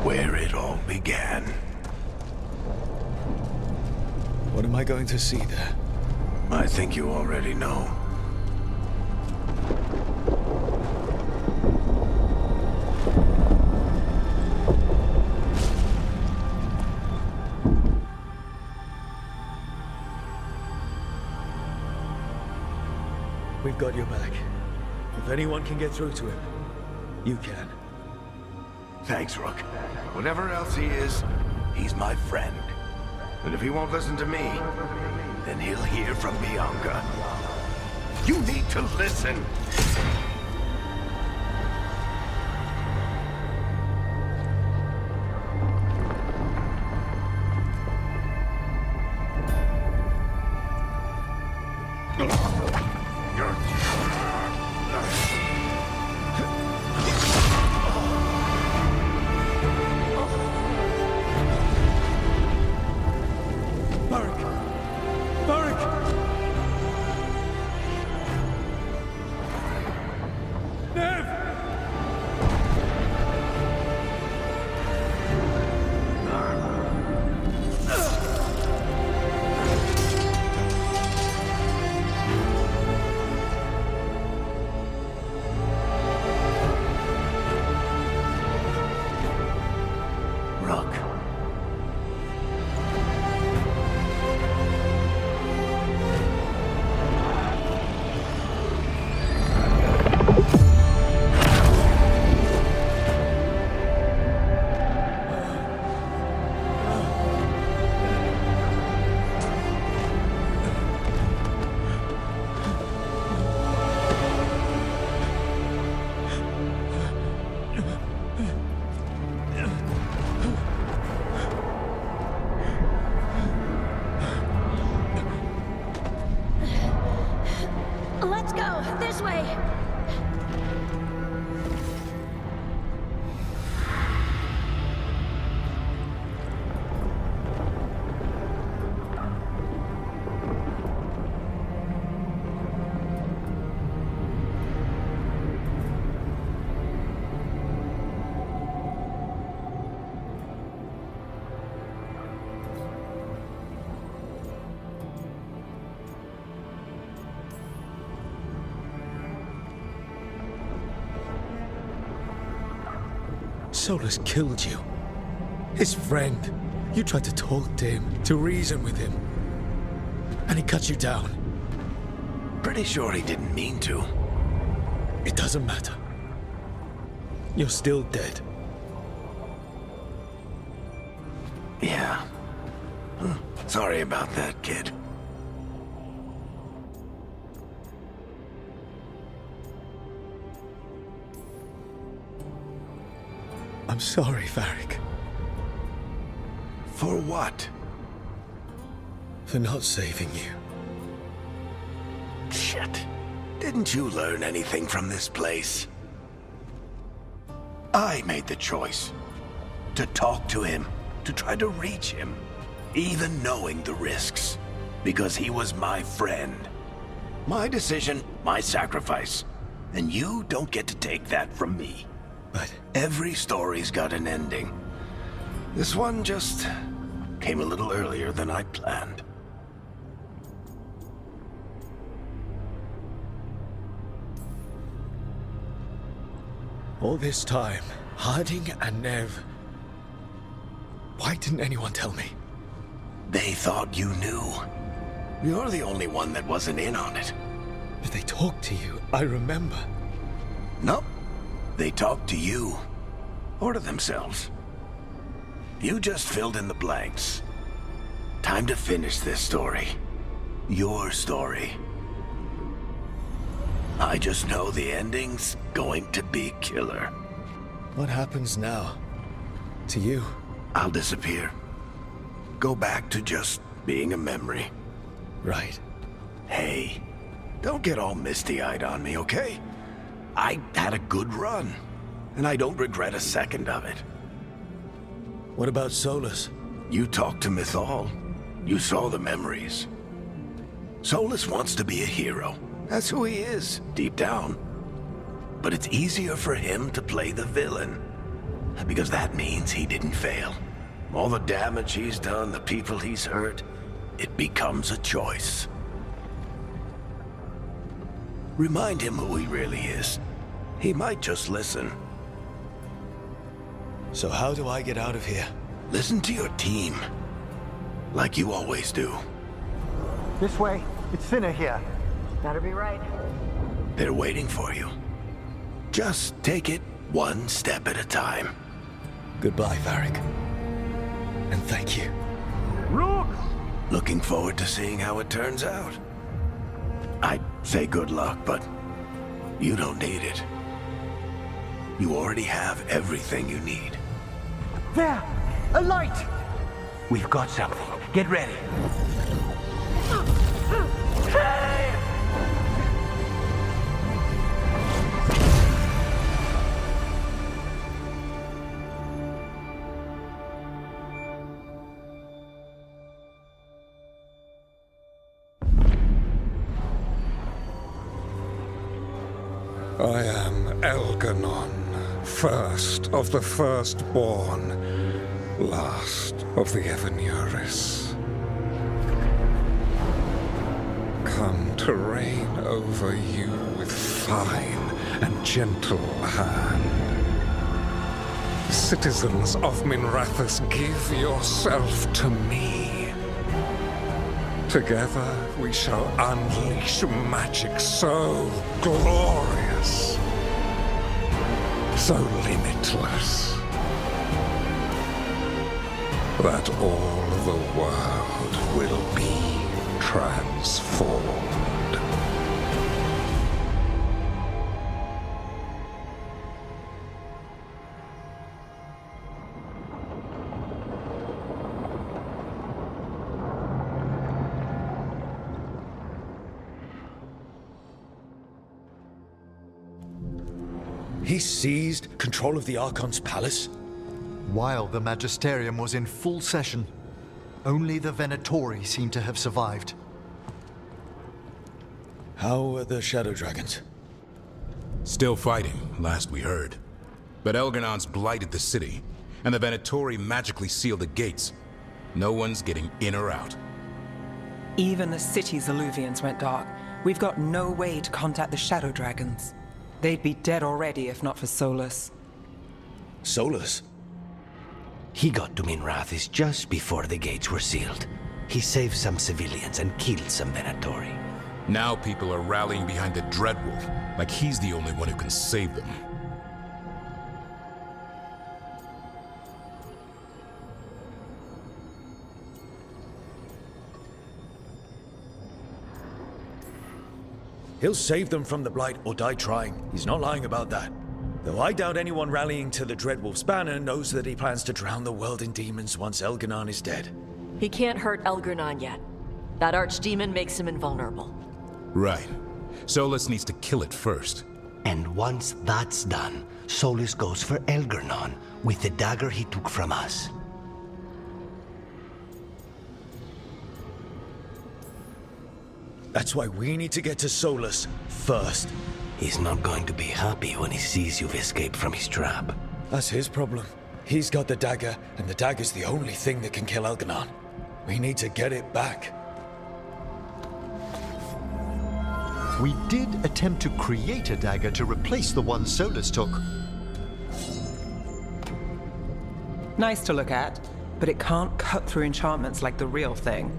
where it all began. What am I going to see there? I think you already know. We've got your back. If anyone can get through to him, you can. Thanks, Rook. Whatever else he is, he's my friend. And if he won't listen to me, then he'll hear from Bianca. You need to listen! This way! Solus killed you. His friend. You tried to talk to him, to reason with him. And he cut you down. Pretty sure he didn't mean to. It doesn't matter. You're still dead. Yeah. Sorry about that, kid. I'm sorry, Varric. For what? For not saving you. Shit. Didn't you learn anything from this place? I made the choice. To talk to him. To try to reach him. Even knowing the risks. Because he was my friend. My decision, my sacrifice. And you don't get to take that from me. But every story's got an ending. This one just came a little earlier than I'd planned. All this time, Harding and Nev... Why didn't anyone tell me? They thought you knew. You're the only one that wasn't in on it. But they talked to you, I remember. Nope. They talked to you. Or to themselves. You just filled in the blanks. Time to finish this story. Your story. I just know the ending's going to be killer. What happens now? To you? I'll disappear. Go back to just being a memory. Right. Hey, don't get all misty-eyed on me, okay? I had a good run, and I don't regret a second of it. What about Solus? You talked to Mythal. You saw the memories. Solus wants to be a hero. That's who he is, deep down. But it's easier for him to play the villain. Because that means he didn't fail. All the damage he's done, the people he's hurt, it becomes a choice. Remind him who he really is. He might just listen. So how do I get out of here? Listen to your team. Like you always do. This way. It's thinner here. Better be right. They're waiting for you. Just take it one step at a time. Goodbye, Varric. And thank you. Rook! Looking forward to seeing how it turns out. I'd say good luck, but you don't need it. You already have everything you need. There! A light! We've got something. Get ready. I am Elganon, first of the firstborn, last of the Evanuris. Come to reign over you with fine and gentle hand. Citizens of Minrathous, give yourself to me. Together we shall unleash magic so glorious, so limitless, that all the world will be transformed. He seized control of the Archon's palace? While the Magisterium was in full session, only the Venatori seem to have survived. How are the Shadow Dragons? Still fighting, last we heard. But Elganon's blighted the city, and the Venatori magically sealed the gates. No one's getting in or out. Even the city's Illuvians went dark. We've got no way to contact the Shadow Dragons. They'd be dead already if not for Solus. Solus? He got to Minrathis just before the gates were sealed. He saved some civilians and killed some Venatori. Now people are rallying behind the Dreadwolf, like he's the only one who can save them. He'll save them from the Blight or die trying. He's not lying about that. Though I doubt anyone rallying to the Dreadwolf's banner knows that he plans to drown the world in demons once Elganon is dead. He can't hurt Elganon yet. That archdemon makes him invulnerable. Right. Solus needs to kill it first. And once that's done, Solus goes for Elganon with the dagger he took from us. That's why we need to get to Solus first. He's not going to be happy when he sees you've escaped from his trap. That's his problem. He's got the dagger, and the dagger's the only thing that can kill Elganon. We need to get it back. We did attempt to create a dagger to replace the one Solus took. Nice to look at, but it can't cut through enchantments like the real thing.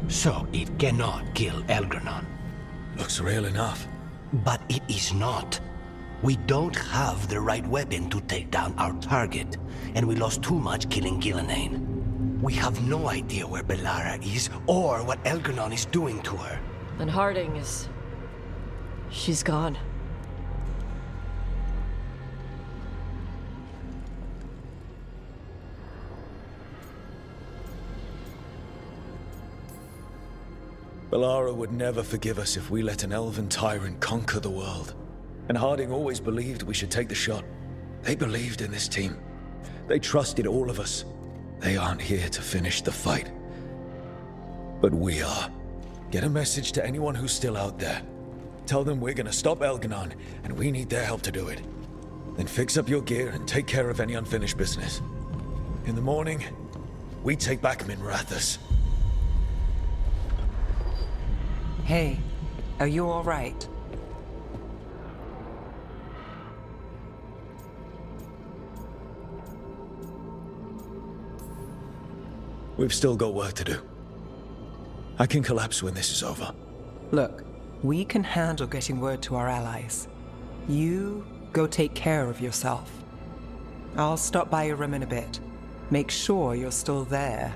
So it cannot kill Elganon. Looks real enough. But it is not. We don't have the right weapon to take down our target, and we lost too much killing Gillenane. We have no idea where Bellara is, or what Elganon is doing to her. And Harding is... she's gone. Bellara would never forgive us if we let an elven tyrant conquer the world. And Harding always believed we should take the shot. They believed in this team. They trusted all of us. They aren't here to finish the fight. But we are. Get a message to anyone who's still out there. Tell them we're gonna stop Elganon, and we need their help to do it. Then fix up your gear and take care of any unfinished business. In the morning, we take back Minrathis. Hey, are you all right? We've still got work to do. I can collapse when this is over. Look, we can handle getting word to our allies. You go take care of yourself. I'll stop by your room in a bit. Make sure you're still there.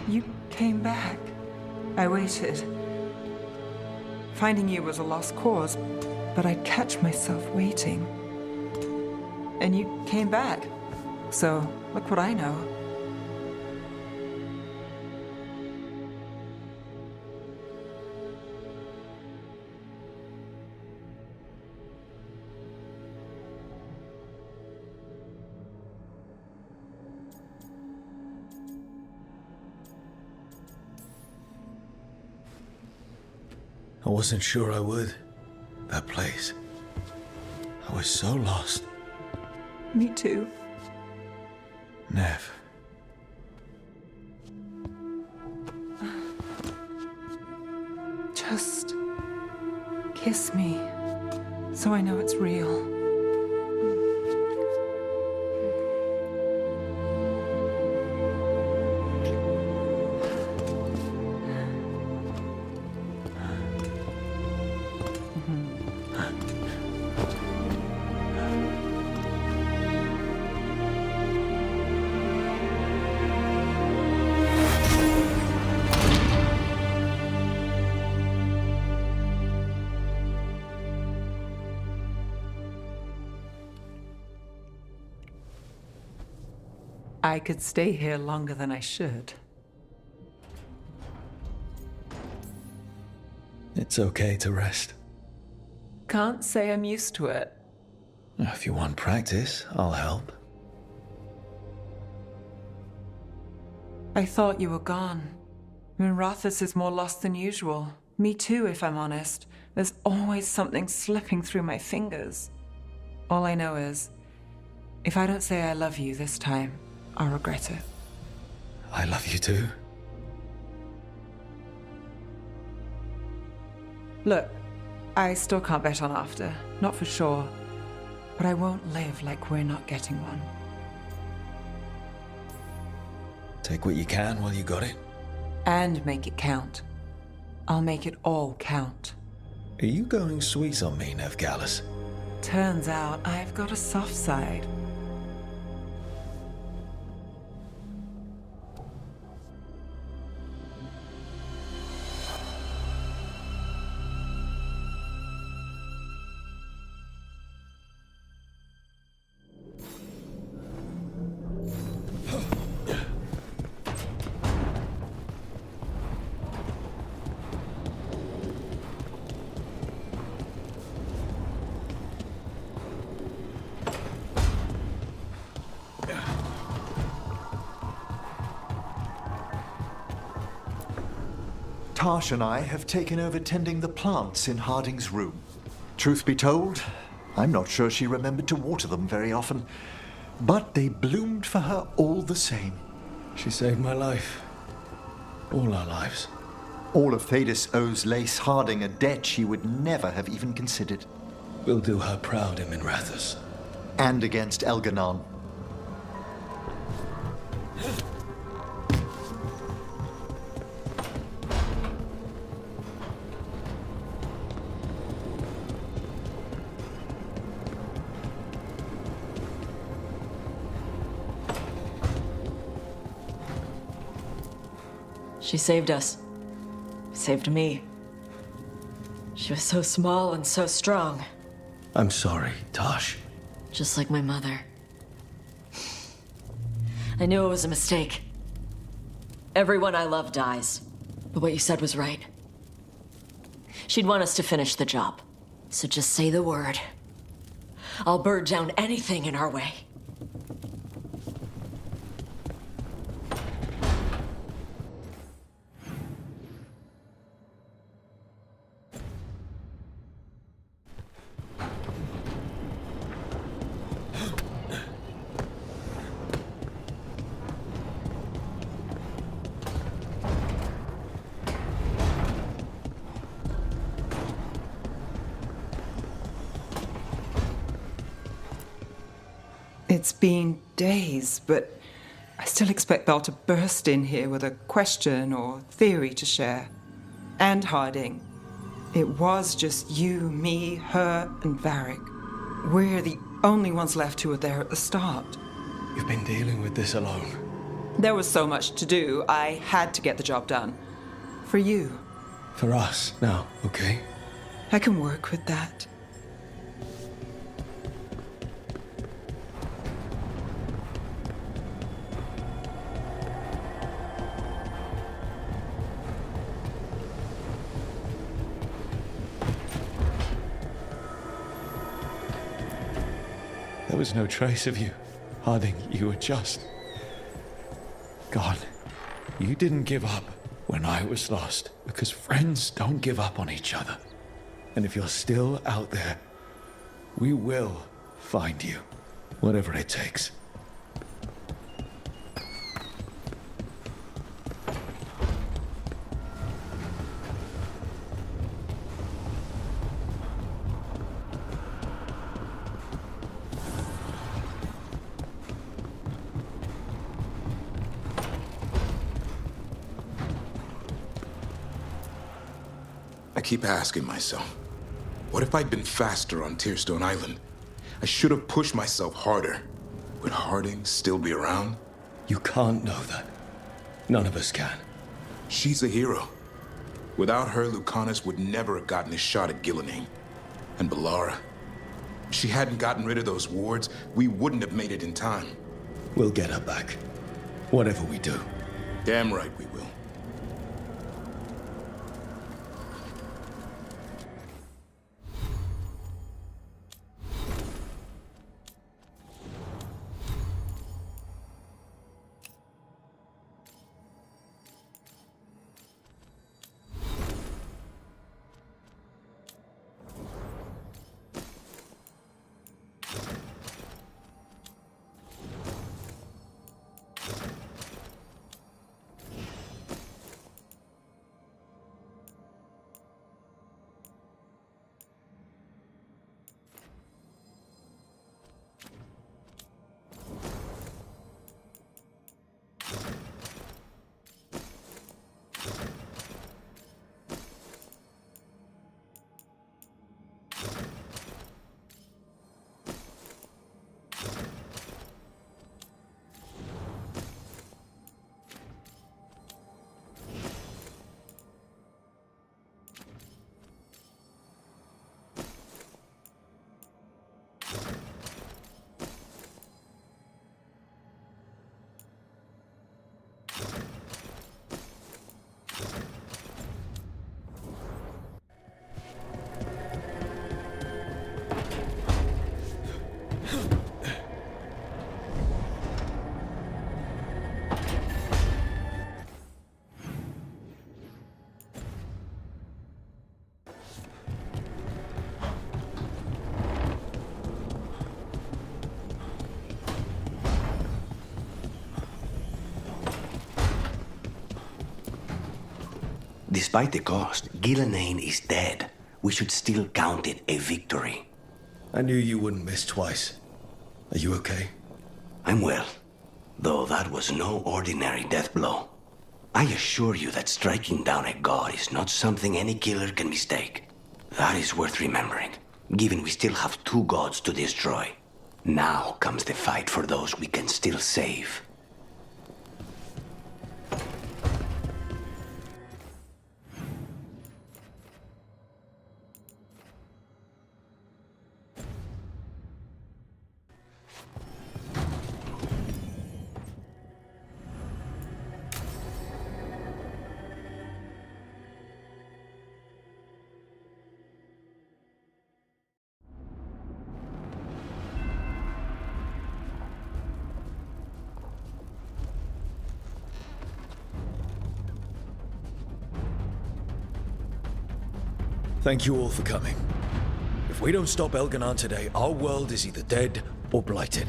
You came back. I waited. Finding you was a lost cause, but I'd catch myself waiting. And you came back. So, look what I know. I wasn't sure I would. That place. was so lost. Me too. Nev. Just kiss me, so I know it's real. I could stay here longer than I should. It's okay to rest. Can't say I'm used to it. If you want practice, I'll help. I thought you were gone. Rathus is more lost than usual. Me too, if I'm honest. There's always something slipping through my fingers. All I know is, if I don't say I love you this time, I'll regret it. I love you too. Look, I still can't bet on after, not for sure. But I won't live like we're not getting one. Take what you can while you got it. And make it count. I'll make it all count. Are you going sweet on me, Nev Gallus? Turns out I've got a soft side. Tash and I have taken over tending the plants in Harding's room. Truth be told, I'm not sure she remembered to water them very often, but they bloomed for her all the same. She saved my life. All our lives. All of Thadis owes Lace Harding a debt she would never have even considered. We'll do her proud in Minrathous. And against Elganon. She saved us. Saved me. She was so small and so strong. I'm sorry, Tosh. Just like my mother. I knew it was a mistake. Everyone I love dies. But what you said was right. She'd want us to finish the job. So just say the word. I'll burn down anything in our way. It's been days, but I still expect Belle to burst in here with a question or theory to share. And Harding. It was just you, me, her, and Varric. We're the only ones left who were there at the start. You've been dealing with this alone. There was so much to do, I had to get the job done. For you. For us, now, okay? I can work with that. There was no trace of you. Harding, you were just gone. You didn't give up when I was lost, because friends don't give up on each other. And if you're still out there, we will Find you. Whatever it takes. I keep asking myself, what if I'd been faster on Tearstone Island? I should have pushed myself harder. Would Harding still be around? You can't know that. None of us can. She's a hero. Without her, Lucanus would never have gotten his shot at Gillinane. And Bellara. If she hadn't gotten rid of those wards, we wouldn't have made it in time. We'll get her back. Whatever we do. Damn right we will. Despite the cost, Gillinane is dead. We should still count it a victory. I knew you wouldn't miss twice. Are you okay? I'm well, though that was no ordinary death blow. I assure you that striking down a god is not something any killer can mistake. That is worth remembering, given we still have 2 gods to destroy. Now comes the fight for those we can still save. Thank you all for coming. If we don't stop Elganon today, our world is either dead or blighted.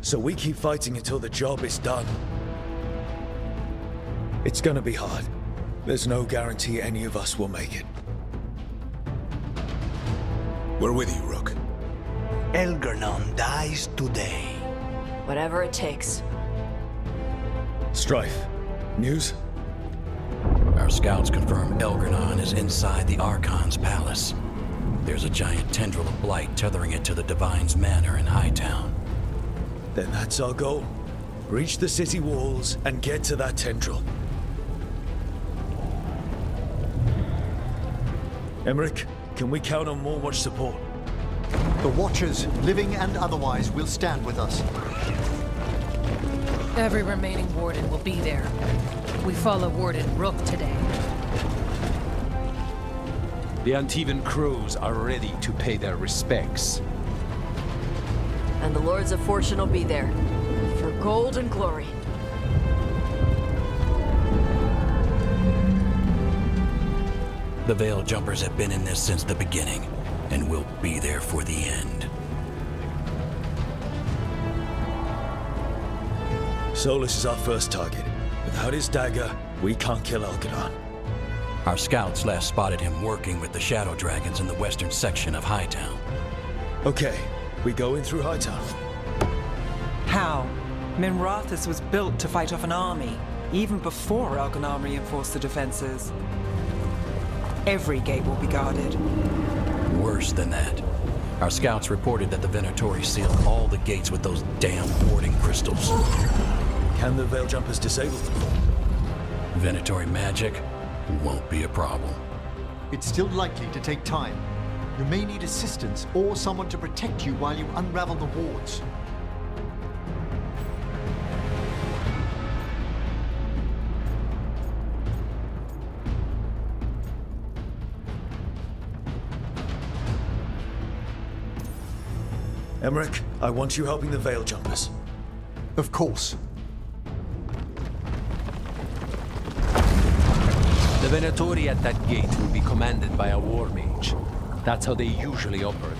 So we keep fighting until the job is done. It's gonna be hard. There's no guarantee any of us will make it. We're with you, Rook. Elganon dies today. Whatever it takes. Strife. News? Our scouts confirm Elganon is inside the Archon's palace. There's a giant tendril of blight tethering it to the Divine's manor in Hightown. Then that's our goal. Reach the city walls and get to that tendril. Emmerich, can we count on more watch support? The Watchers, living and otherwise, will stand with us. Every remaining warden will be there. We follow Warden Rook today. The Antivan crews are ready to pay their respects. And the Lords of Fortune will be there. For gold and glory. The Veil Jumpers have been in this since the beginning. and we'll be there for the end. Solus is our first target. Without his dagger, we can't kill Elgato. Our scouts last spotted him working with the Shadow Dragons in the western section of Hightown. Okay, we go in through Hightown. How? Minrathous was built to fight off an army, even before Elgato reinforced the defenses. Every gate will be guarded. Worse than that. Our scouts reported that the Venatori sealed all the gates with those damn warding crystals. Can the Veil Jumpers disable them? Venatori magic won't be a problem. It's still likely to take time. You may need assistance or someone to protect you while you unravel the wards. Emmerich, I want you helping the Veil Jumpers. Of course. The Venatori at that gate will be commanded by a war mage. That's how they usually operate.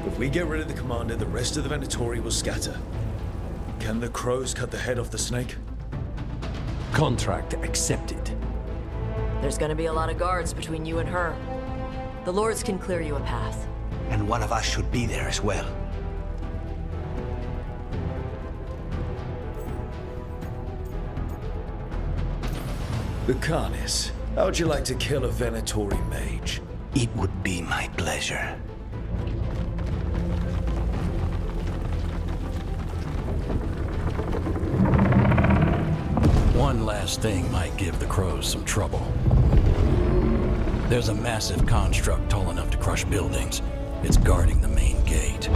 If we get rid of the commander, the rest of the Venatori will scatter. Can the crows cut the head off the snake? Contract accepted. There's gonna be a lot of guards between you and her. The lords can clear you a path. And one of us should be there as well. The Carnis, how'd you like to kill a Venatori mage? It would be my pleasure. One last thing might give the crows some trouble. There's a massive construct tall enough to crush buildings. It's guarding the main gate.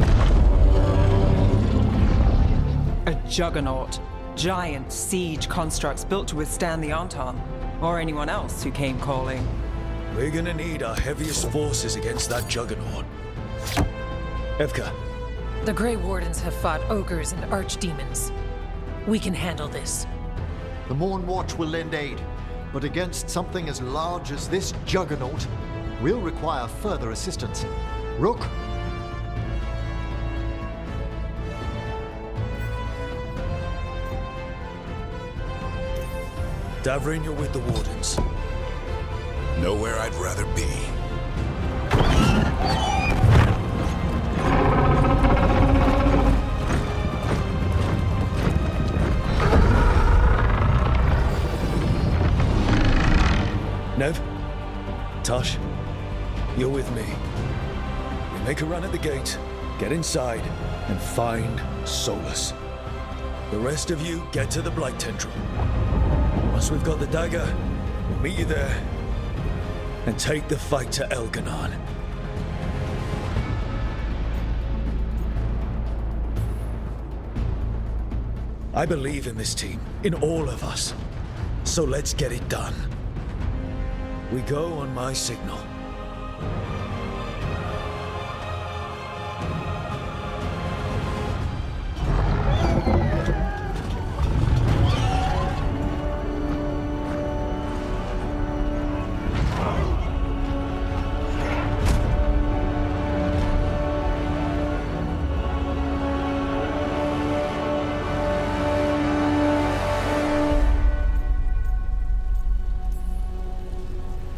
A juggernaut. Giant siege constructs built to withstand the Anton, or anyone else who came calling. We're gonna need our heaviest forces against that juggernaut. Evka. The Grey Wardens have fought ogres and archdemons. We can handle this. The Morn Watch will lend aid, but against something as large as this juggernaut, we'll require further assistance. Rook? Davrin, you're with the Wardens. Nowhere I'd rather be. Nev? Tosh? You're with me. We make a run at the gate, get inside, and find Solus. The rest of you get to the Blight Tendril. Once we've got the dagger, we'll meet you there and take the fight to Elganon. I believe in this team, in all of us. So let's get it done. We go on my signal.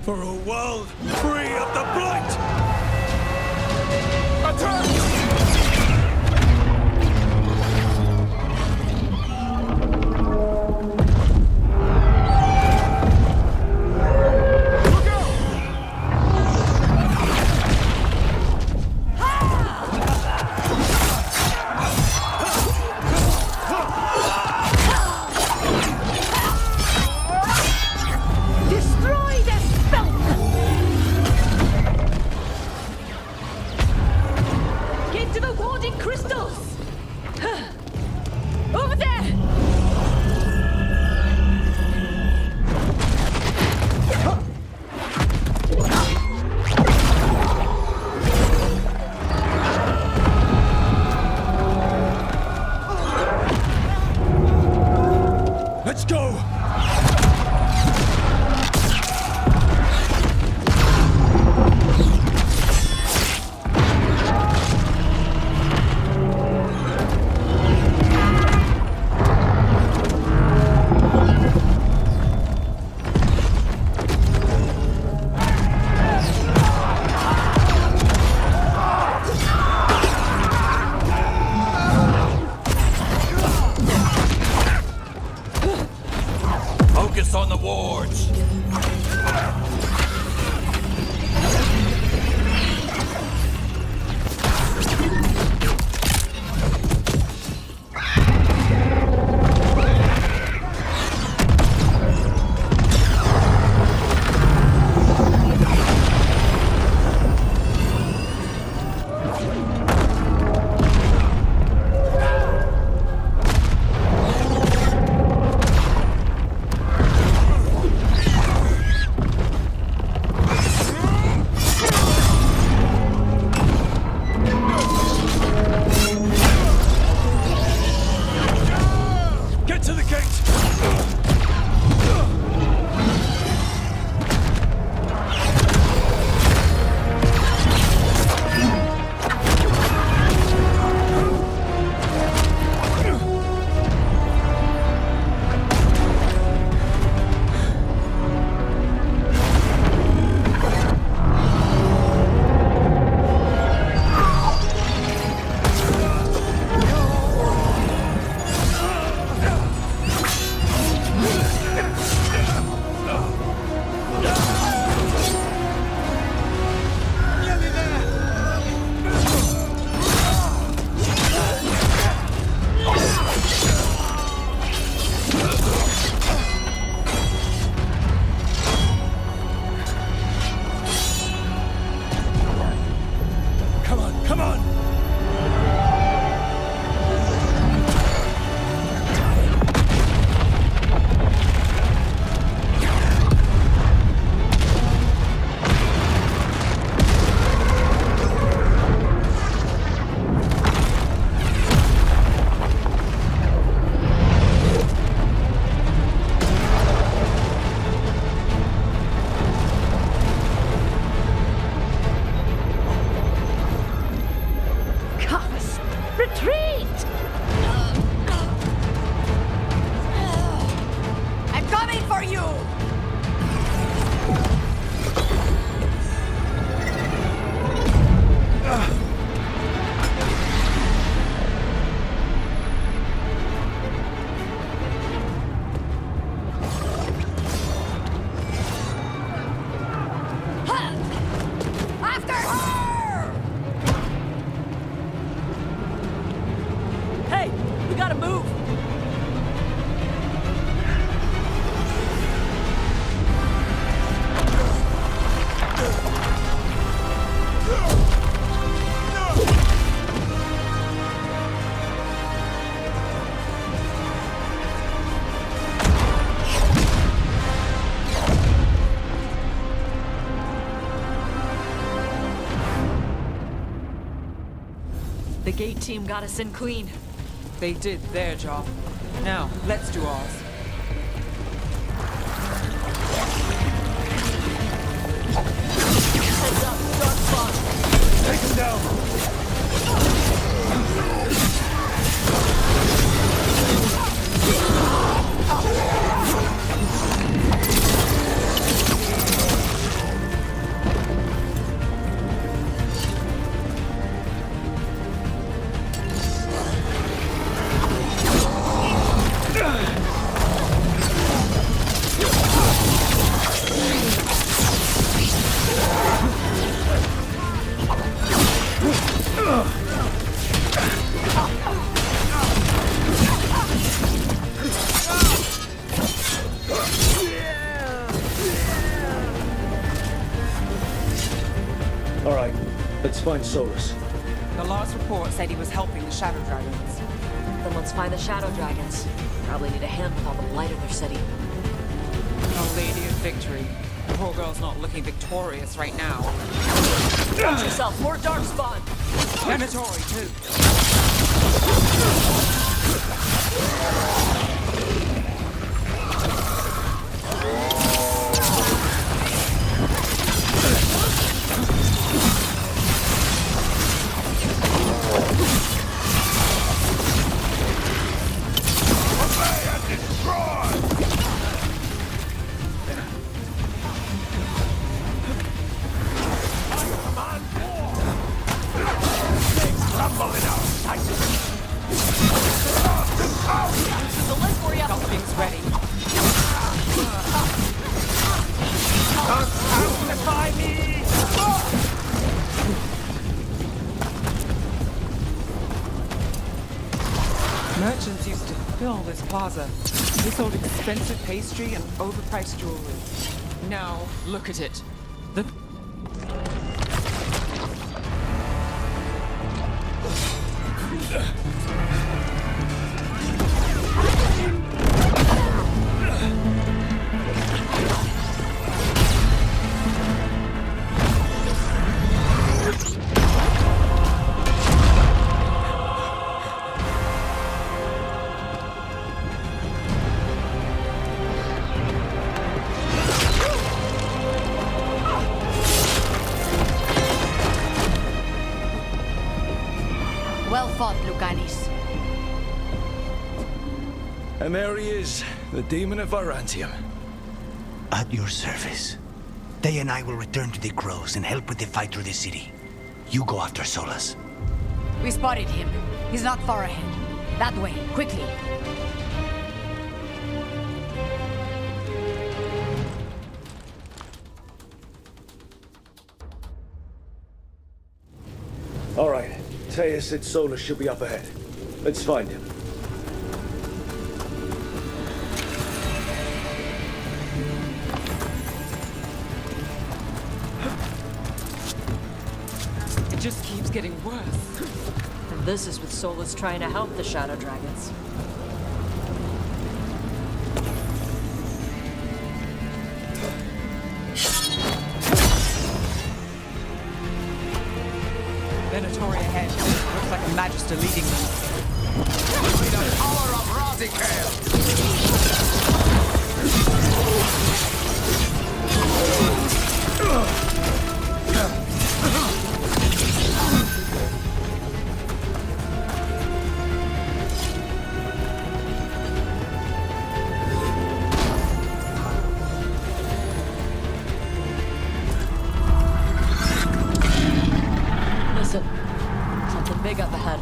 For a world free of the Blight! Attack! Get The gate team got us in clean. They did their job. Now, let's do ours. Heads up, dark spawn. Take him down! All right, let's find Solus. The last report said he was helping the Shadow Dragons. Then let's find the Shadow Dragons. Probably need a handle on the blight of their city. Our Lady of Victory. The poor girl's not looking victorious right now. Watch yourself, more dark spawn! Venatori, too. Something's ready. Amplify me! Merchants used to fill this plaza. They sold expensive pastry and overpriced jewelry. Now, look at it. The Well fought, Lucanis. And there he is, the demon of Virantium. At your service. They and I will return to the Crows and help with the fight through the city. You go after Solus. We spotted him. He's not far ahead. That way, quickly. All right, Taya said Solus should be up ahead. Let's find him. It just keeps getting worse. And this is with Solus trying to help the Shadow Dragons. Venatori ahead. Looks like a Magister leading them. With the power of rdrcrew! Listen, something big up ahead.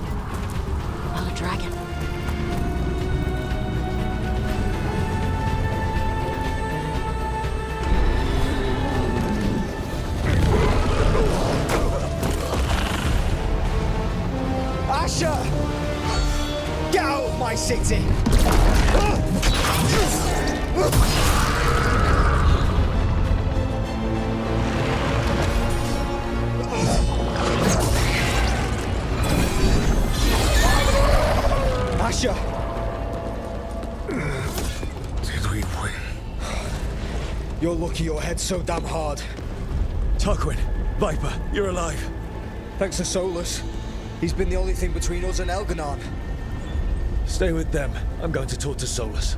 Another dragon. Asher! Get out of my city! Asher! Did we win? You're lucky your head's so damn hard. Tarquin, Viper, you're alive. Thanks to Solus. He's been the only thing between us and Elganon. Stay with them. I'm going to talk to Solus.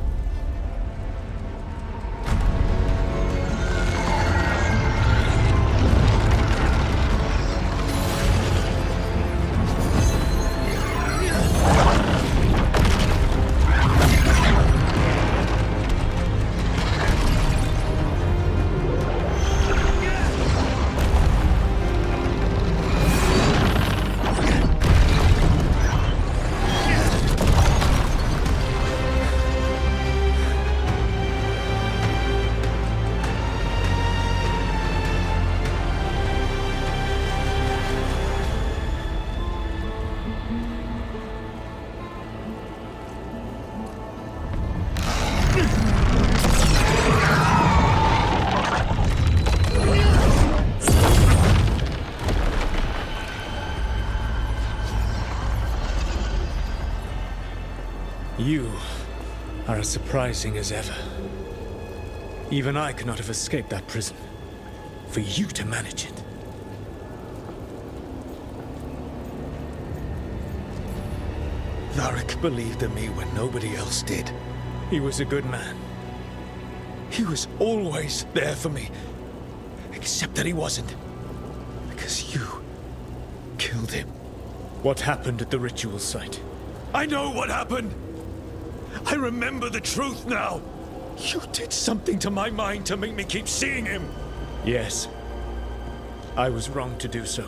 You are as surprising as ever. Even I could not have escaped that prison. For you to manage it. Varric believed in me when nobody else did. He was a good man. He was always there for me. Except that he wasn't. Because you killed him. What happened at the ritual site? I know what happened! I remember the truth now! You did something to my mind to make me keep seeing him! Yes. I was wrong to do so.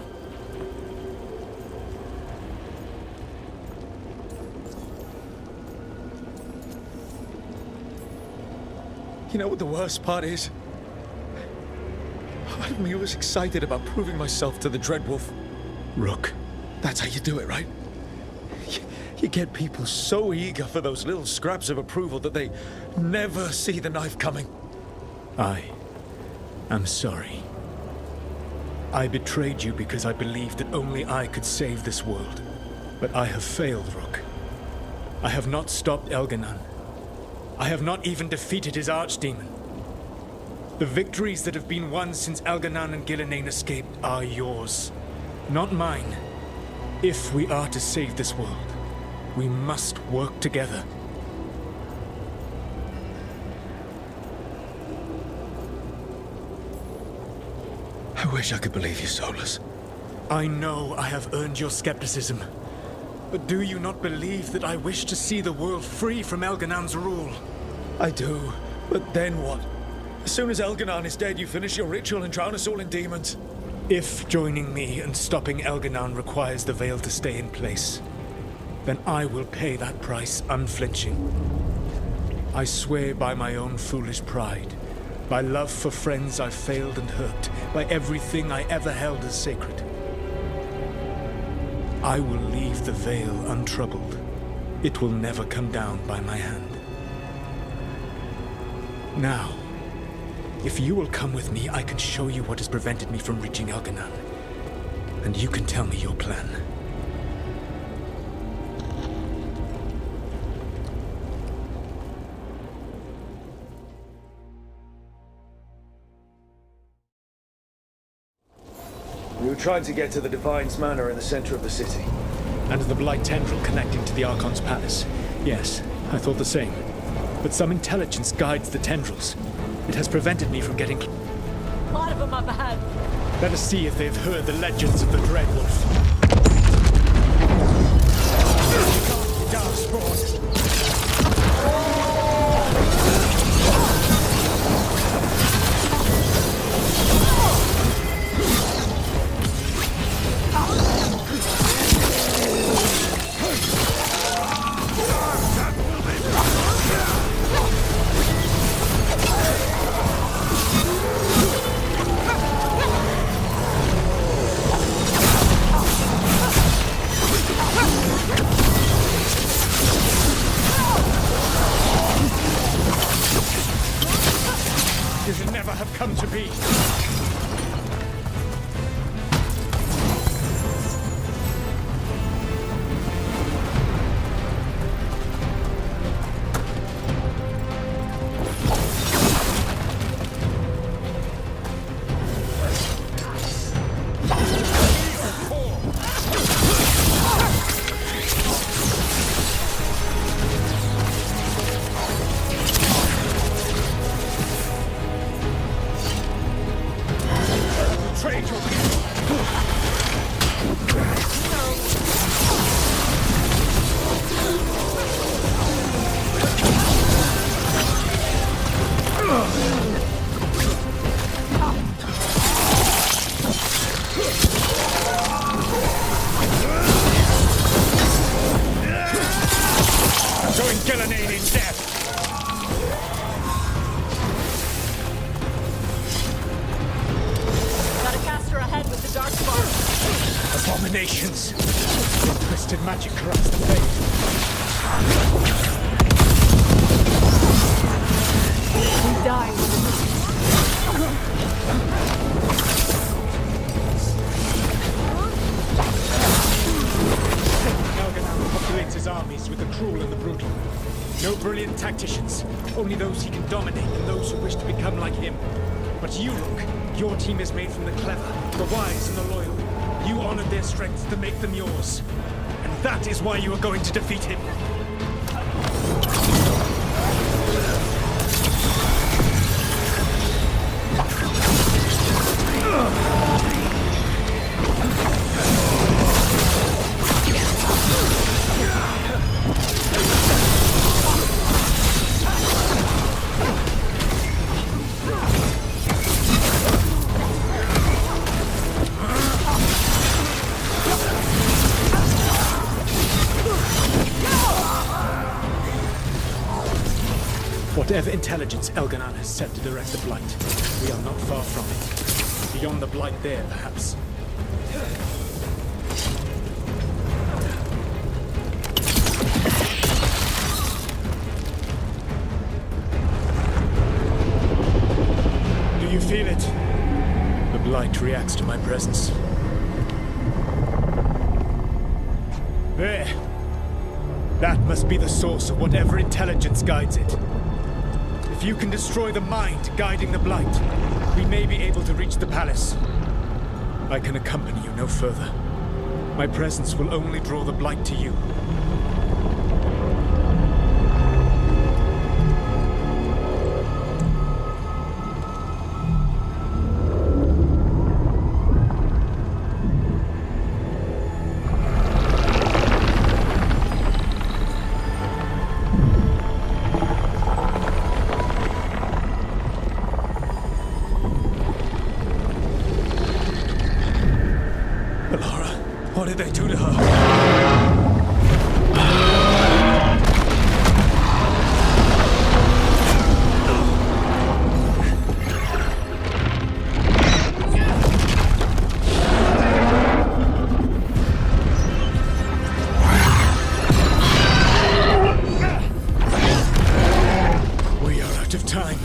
You know what the worst part is? Part of me was excited about proving myself to the Dreadwolf. Rook. That's how you do it, right? You get people so eager for those little scraps of approval that they never see the knife coming. I am sorry. I betrayed you because I believed that only I could save this world. But I have failed, Rook. I have not stopped Elganon. I have not even defeated his archdemon. The victories that have been won since Elganon and Gillenane escaped are yours, not mine. If we are to save this world, we must work together. I wish I could believe you, Solus. I know I have earned your skepticism. But do you not believe that I wish to see the world free from Elganon's rule? I do, but then what? As soon as Elganon is dead, you finish your ritual and drown us all in demons. If joining me and stopping Elganon requires the Veil to stay in place, then I will pay that price unflinching. I swear by my own foolish pride, by love for friends I've failed and hurt, by everything I ever held as sacred. I will leave the Veil untroubled. It will never come down by my hand. Now, if you will come with me, I can show you what has prevented me from reaching Elganon. And you can tell me your plan. We were trying to get to the Divine's Manor in the center of the city. And the Blight tendril connecting to the Archon's palace. Yes, I thought the same. But some intelligence guides the tendrils. It has prevented me from getting... A lot of them up ahead. Let us see if they've heard the legends of the Dreadwolf. Come to be. machinations. Your twisted magic corrupts the fate. We died. Elgato populates his armies with the cruel and the brutal. No brilliant tacticians, only those he can dominate and those who wish to become like him. But you, Rook, your team is made from the clever, the wise, and the loyal. You honored their strengths to make them yours. And that is why you are going to defeat him. Whatever intelligence Elgato has set to direct the Blight, we are not far from it. Beyond the Blight there, perhaps. Do you feel it? The Blight reacts to my presence. There. That must be the source of whatever intelligence guides it. If you can destroy the mind guiding the Blight, we may be able to reach the palace. I can accompany you no further. My presence will only draw the Blight to you. What did they do to her? We are out of time.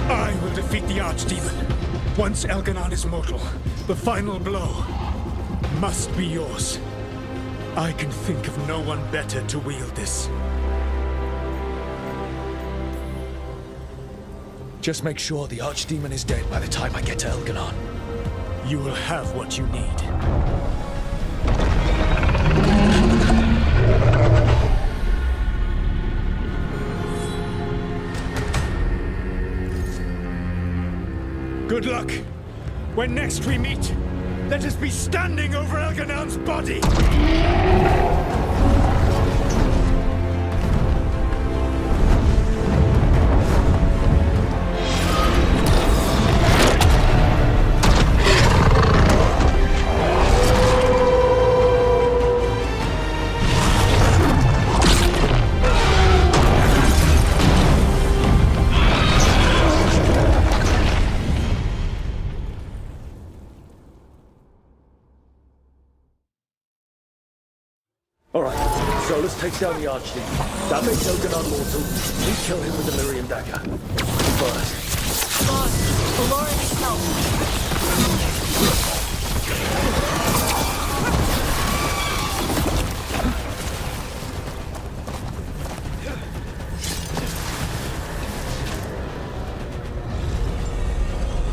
I will defeat the Archdemon. Once Elgato is mortal, the final blow must be yours. I can think of no one better to wield this. Just make sure the Archdemon is dead by the time I get to Elgato. You will have what you need. Good luck. When next we meet, let us be standing over Elgato's body! Alright, Solus takes down the Archdemon. That makes Elgato mortal. We kill him with the Miriam dagger. First. Boss, Laura needs help.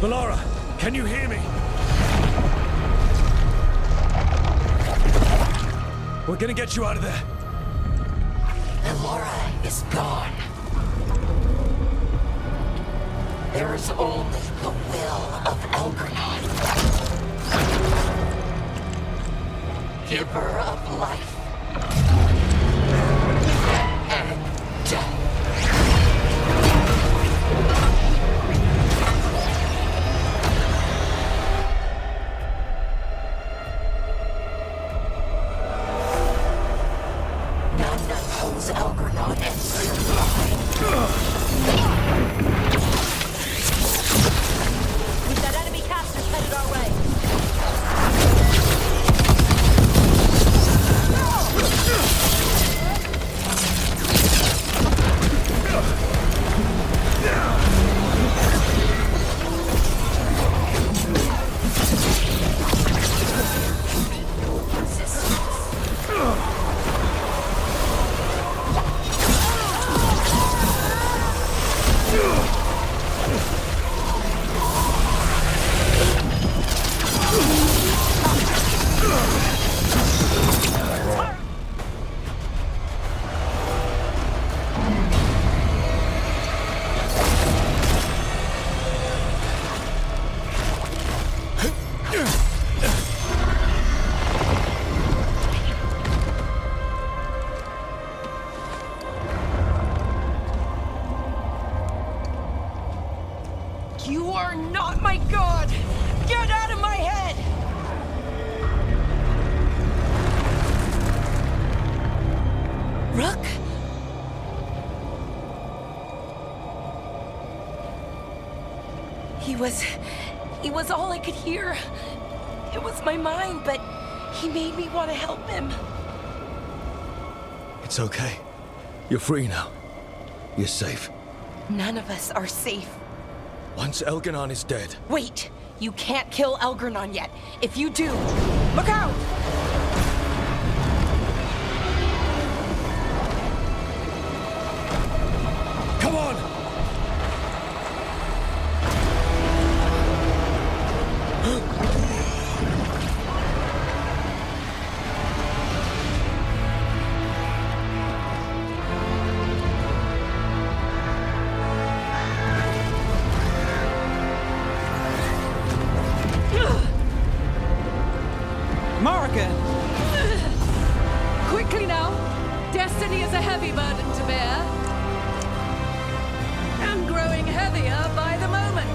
Valora, can you hear me? We're gonna get you out of there. Laura is gone. There is only the will of Elgato, giver of life and death. We've got enemy casters headed our way. You are not my god! Get out of my head! Rook? He was all I could hear. It was my mind, but he made me want to help him. It's okay. You're free now. You're safe. None of us are safe. Once Elganon is dead. Wait! You can't kill Elganon yet. If you do, look out! Come on! Morrigan! Quickly now! Destiny is a heavy burden to bear. And growing heavier by the moment.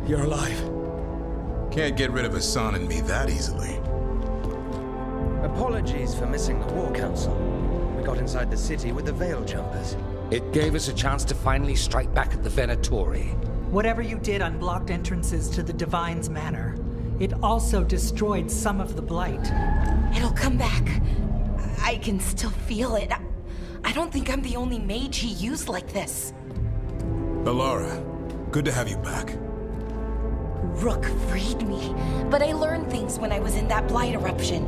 You're alive. Can't get rid of Hassan and me that easily. Apologies for missing the War Council. We got inside the city with the Veil Jumpers. It gave us a chance to finally strike back at the Venatori. Whatever you did unblocked entrances to the Divine's Manor. It also destroyed some of the Blight. It'll come back. I can still feel it. I don't think I'm the only mage he used like this. Alara, good to have you back. Rook freed me, but I learned things when I was in that Blight eruption.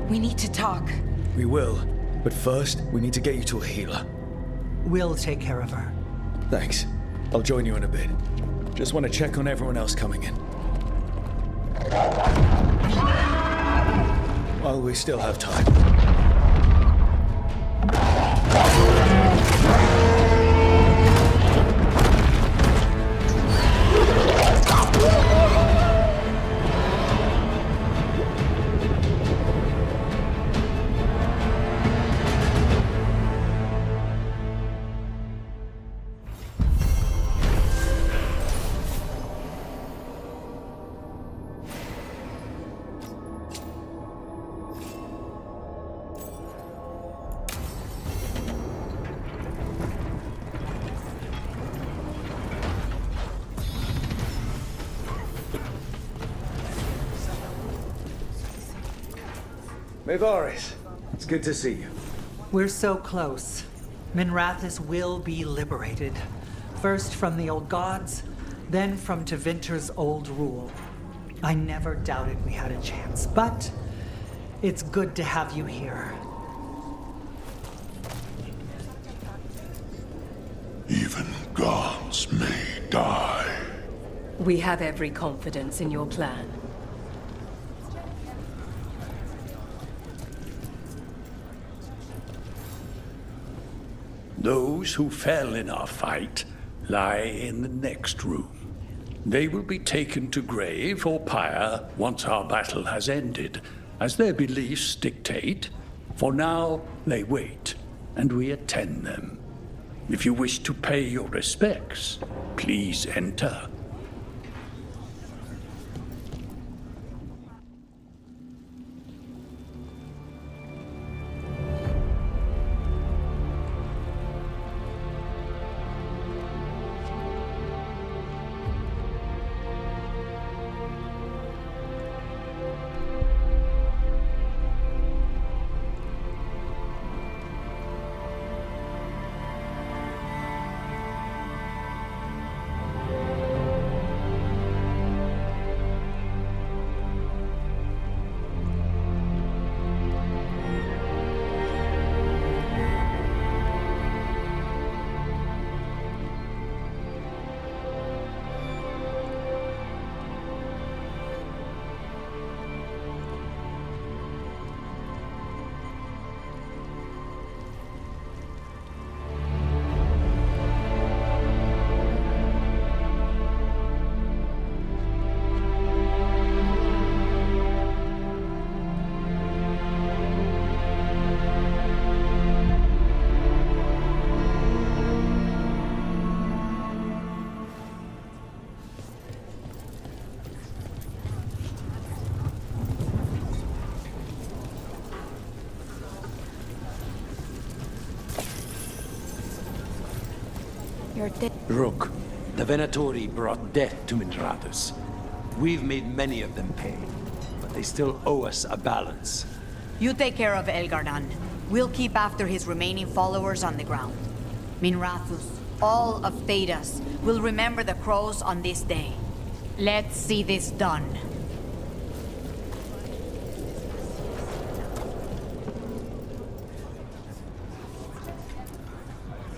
We need to talk. We will, but first, we need to get you to a healer. We'll take care of her. Thanks. I'll join you in a bit. Just want to check on everyone else coming in. While we still have time. Mayvaris, it's good to see you. We're so close. Minrathis will be liberated. First from the old gods, then from Tevinter's old rule. I never doubted we had a chance, but it's good to have you here. Even gods may die. We have every confidence in your plan. Those who fell in our fight lie in the next room. They will be taken to grave or pyre once our battle has ended, as their beliefs dictate. For now, they wait, and we attend them. If you wish to pay your respects, please enter. heard that. Rook, the Venatori brought death to Minrathus. We've made many of them pay, but they still owe us a balance. You take care of Elgardan. We'll keep after his remaining followers on the ground. Minrathus, all of Thedas, will remember the crows on this day. Let's see this done.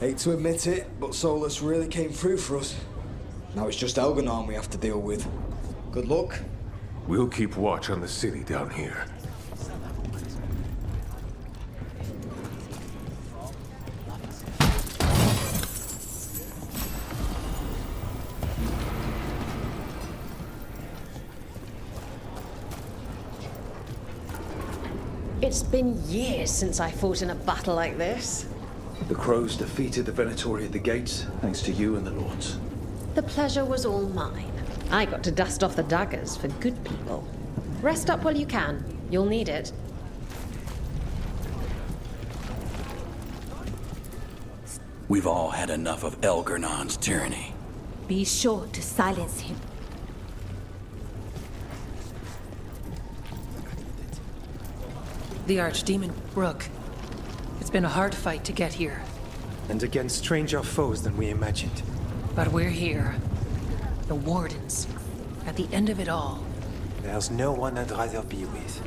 Hate to admit it, but Solus really came through for us. Now it's just Elganon we have to deal with. Good luck. We'll keep watch on the city down here. It's been years since I fought in a battle like this. The crows defeated the Venatori at the gates, thanks to you and the lords. The pleasure was all mine. I got to dust off the daggers for good people. Rest up while you can. You'll need it. We've all had enough of Elgarnon's tyranny. Be sure to silence him. The Archdemon, Rook. It's been a hard fight to get here. And against stranger foes than we imagined. But we're here. The Wardens. At the end of it all. There's no one I'd rather be with.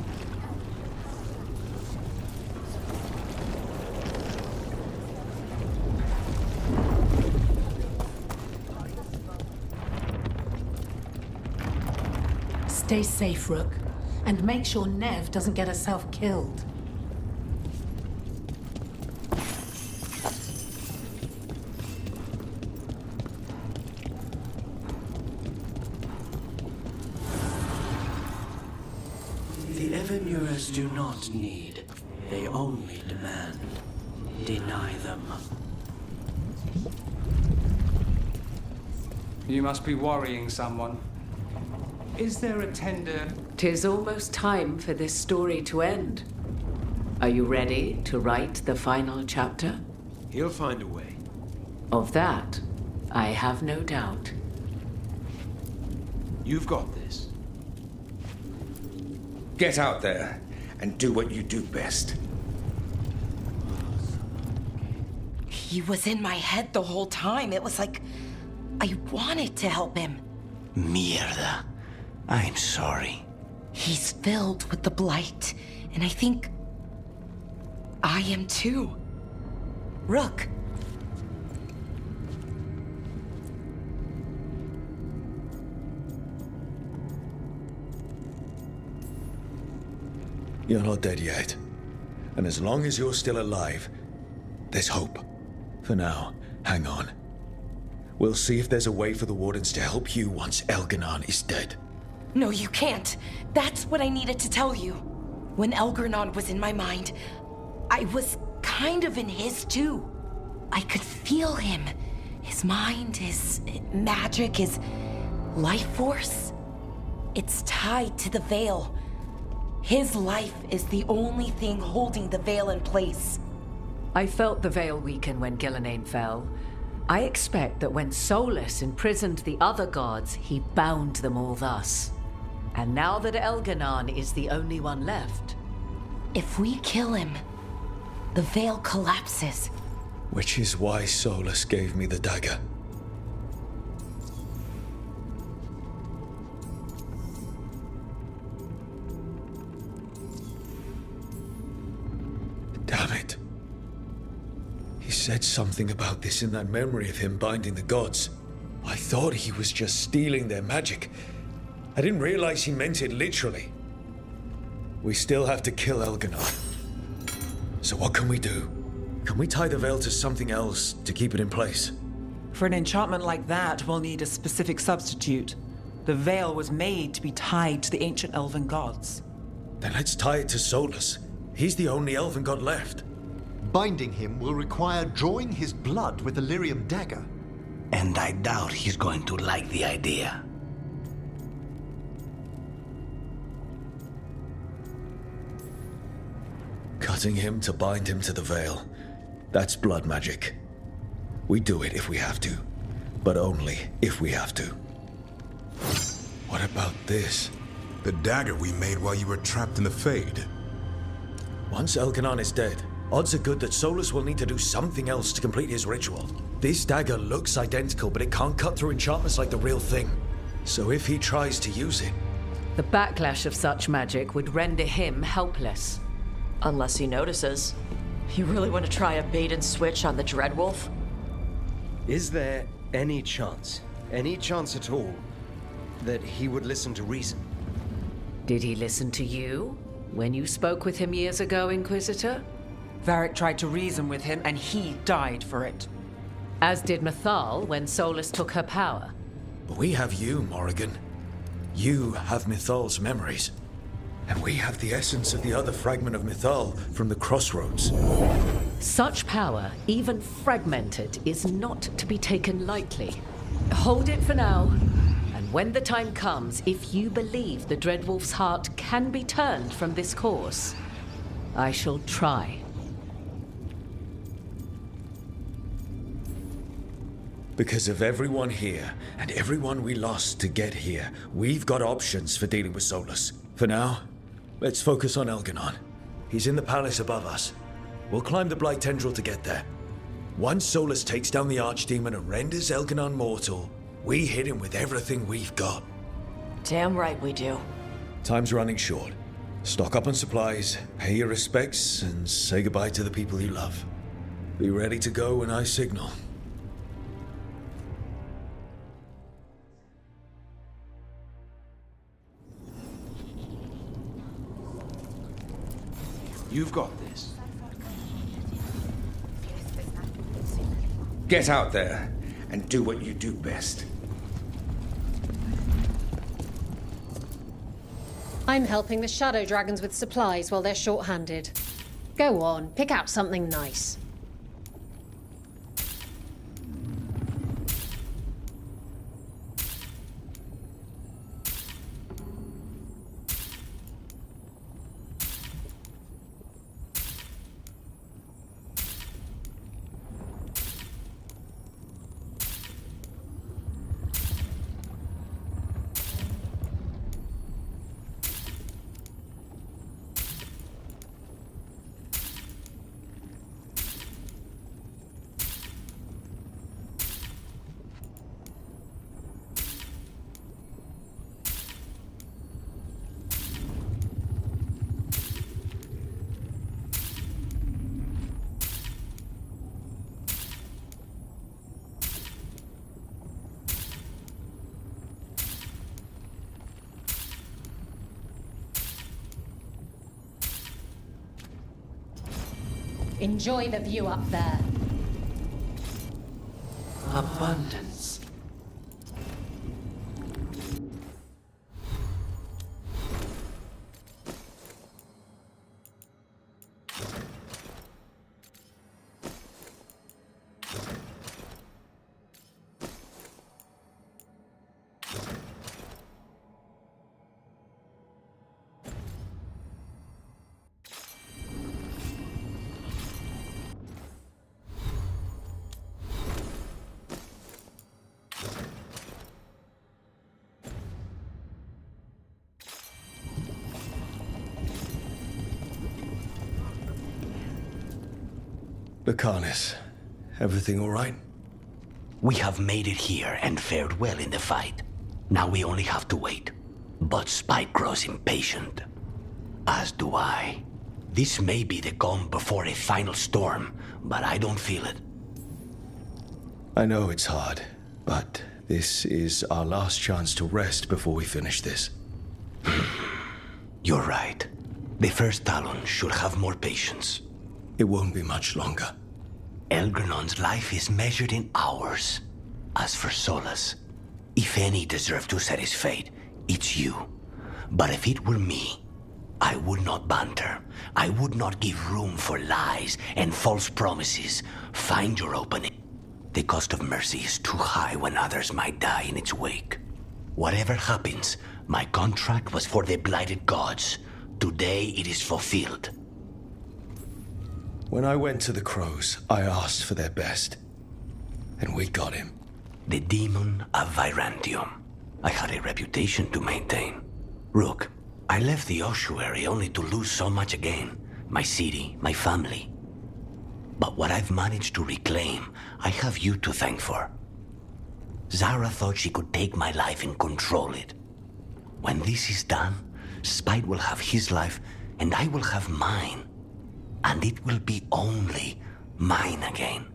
Stay safe, Rook. And make sure Nev doesn't get herself killed. The Evermurers do not need. They only demand. Deny them. You must be worrying someone. Is there a tender? 'Tis almost time for this story to end. Are you ready to write the final chapter? He'll find a way. Of that, I have no doubt. You've got this. Get out there and do what you do best. He was in my head the whole time. It was like I wanted to help him. Mierda. I'm sorry. He's filled with the blight, and I think I am too. Rook. You're not dead yet. And as long as you're still alive, there's hope. For now, hang on. We'll see if there's a way for the Wardens to help you once Elganon is dead. No, you can't. That's what I needed to tell you. When Elgarnon was in my mind, I was kind of in his too. I could feel him. His mind, his magic, his life force. It's tied to the Veil. His life is the only thing holding the Veil in place. I felt the Veil weaken when Gillenane fell. I expect that when Solus imprisoned the other gods, he bound them all thus. And now that Elganon is the only one left... If we kill him, the Veil collapses. Which is why Solus gave me the dagger. Damn it. He said something about this in that memory of him binding the gods. I thought he was just stealing their magic. I didn't realize he meant it literally. We still have to kill Elganon. So what can we do? Can we tie the Veil to something else to keep it in place? For an enchantment like that, we'll need a specific substitute. The Veil was made to be tied to the ancient elven gods. Then let's tie it to Solus. He's the only elven god left. Binding him will require drawing his blood with the lyrium dagger. And I doubt he's going to like the idea. Cutting him to bind him to the Veil. That's blood magic. We do it if we have to. But only if we have to. What about this? The dagger we made while you were trapped in the Fade. Once Elganon is dead, odds are good that Solus will need to do something else to complete his ritual. This dagger looks identical, but it can't cut through enchantments like the real thing. So if he tries to use it... The backlash of such magic would render him helpless. Unless he notices. You really want to try a bait and switch on the Dreadwolf? Is there any chance at all, that he would listen to reason? Did he listen to you when you spoke with him years ago, Inquisitor? Varric tried to reason with him, and he died for it. As did Mythal when Solus took her power. But we have you, Morrigan. You have Mythal's memories. And we have the essence of the other fragment of Mythal from the Crossroads. Such power, even fragmented, is not to be taken lightly. Hold it for now. And when the time comes, if you believe the Dreadwolf's heart can be turned from this course, I shall try. Because of everyone here, and everyone we lost to get here, we've got options for dealing with Solus. For now, let's focus on Elganon. He's in the palace above us. We'll climb the Blight Tendril to get there. Once Solus takes down the Archdemon and renders Elganon mortal, we hit him with everything we've got. Damn right we do. Time's running short. Stock up on supplies, pay your respects, and say goodbye to the people you love. Be ready to go when I signal. You've got this. Get out there and do what you do best. I'm helping the Shadow Dragons with supplies while they're short-handed. Go on, pick out something nice. Enjoy the view up there. Abundance. Lucanus, everything all right? We have made it here and fared well in the fight. Now we only have to wait. But Spike grows impatient. As do I. This may be the calm before a final storm, but I don't feel it. I know it's hard, but this is our last chance to rest before we finish this. You're right. The first Talon should have more patience. It won't be much longer. Elgrenon's life is measured in hours. As for Solus, if any deserve to set his fate, it's you. But if it were me, I would not banter. I would not give room for lies and false promises. Find your opening. The cost of mercy is too high when others might die in its wake. Whatever happens, my contract was for the blighted gods. Today it is fulfilled. When I went to the Crows, I asked for their best. And we got him. The demon of Virantium. I had a reputation to maintain. Rook, I left the ossuary only to lose so much again. My city, my family. But what I've managed to reclaim, I have you to thank for. Zara thought she could take my life and control it. When this is done, Spite will have his life, and I will have mine. And it will be only mine again.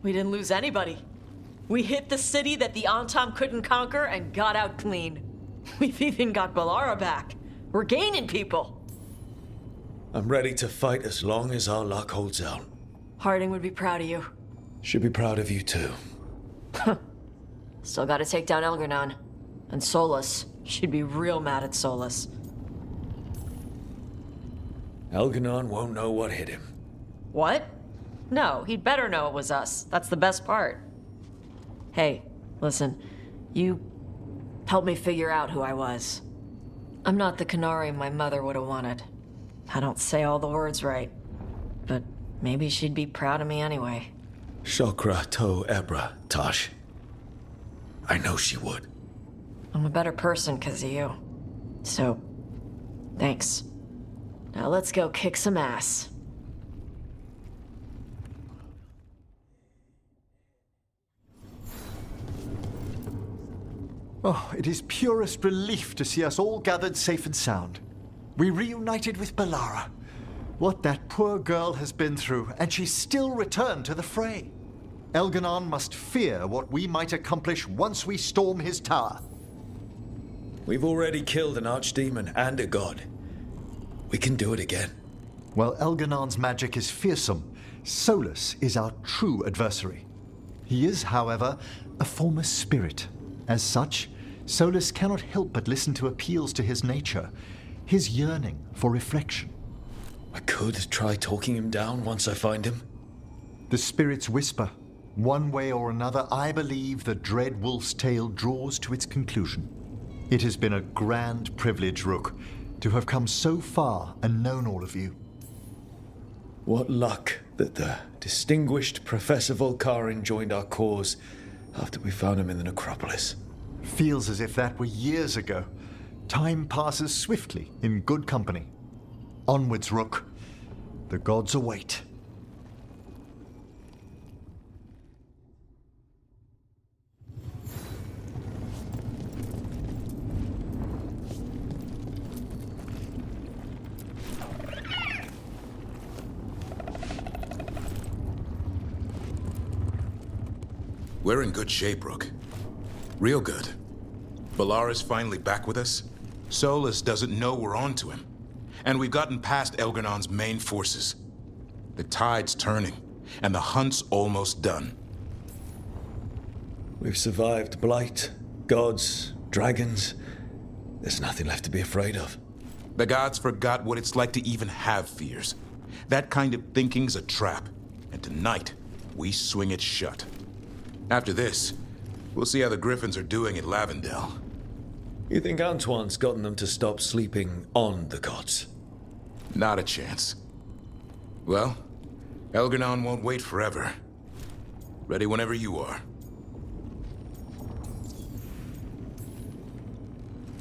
We didn't lose anybody. We hit the city that the Antam couldn't conquer and got out clean. We've even got Balara back. We're gaining people. I'm ready to fight as long as our luck holds out. Harding would be proud of you. Should be proud of you too. Still gotta take down Elgarnon. And Solus. She'd be real mad at Solus. Elgarnon won't know what hit him. What? No, he'd better know it was us. That's the best part. Hey, listen. You helped me figure out who I was. I'm not the Canary my mother would have wanted. I don't say all the words right. But maybe she'd be proud of me anyway. Shokra to Ebra, Tosh. I know she would. I'm a better person because of you. So, thanks. Now let's go kick some ass. Oh, it is purest relief to see us all gathered safe and sound. We reunited with Balara. What that poor girl has been through, and she still returned to the fray. Elgarnon must fear what we might accomplish once we storm his tower. We've already killed an archdemon and a god. We can do it again. While Elgarnon's magic is fearsome, Solus is our true adversary. He is, however, a former spirit. As such, Solus cannot help but listen to appeals to his nature, his yearning for reflection. I could try talking him down once I find him. The spirits whisper. One way or another, I believe the dread wolf's tale draws to its conclusion. It has been a grand privilege, Rook, to have come so far and known all of you. What luck that the distinguished Professor Volkarin joined our cause after we found him in the necropolis. Feels as if that were years ago. Time passes swiftly in good company. Onwards, Rook. The gods await. We're in good shape, Rook. Real good. Balara's finally back with us. Solus doesn't know we're onto him. And we've gotten past Elgarnon's main forces. The tide's turning, and the hunt's almost done. We've survived blight, gods, dragons. There's nothing left to be afraid of. The gods forgot what it's like to even have fears. That kind of thinking's a trap. And tonight, we swing it shut. After this, we'll see how the Griffins are doing at Lavendel. You think Antoine's gotten them to stop sleeping on the gods? Not a chance. Well, Elgarnon won't wait forever. Ready whenever you are.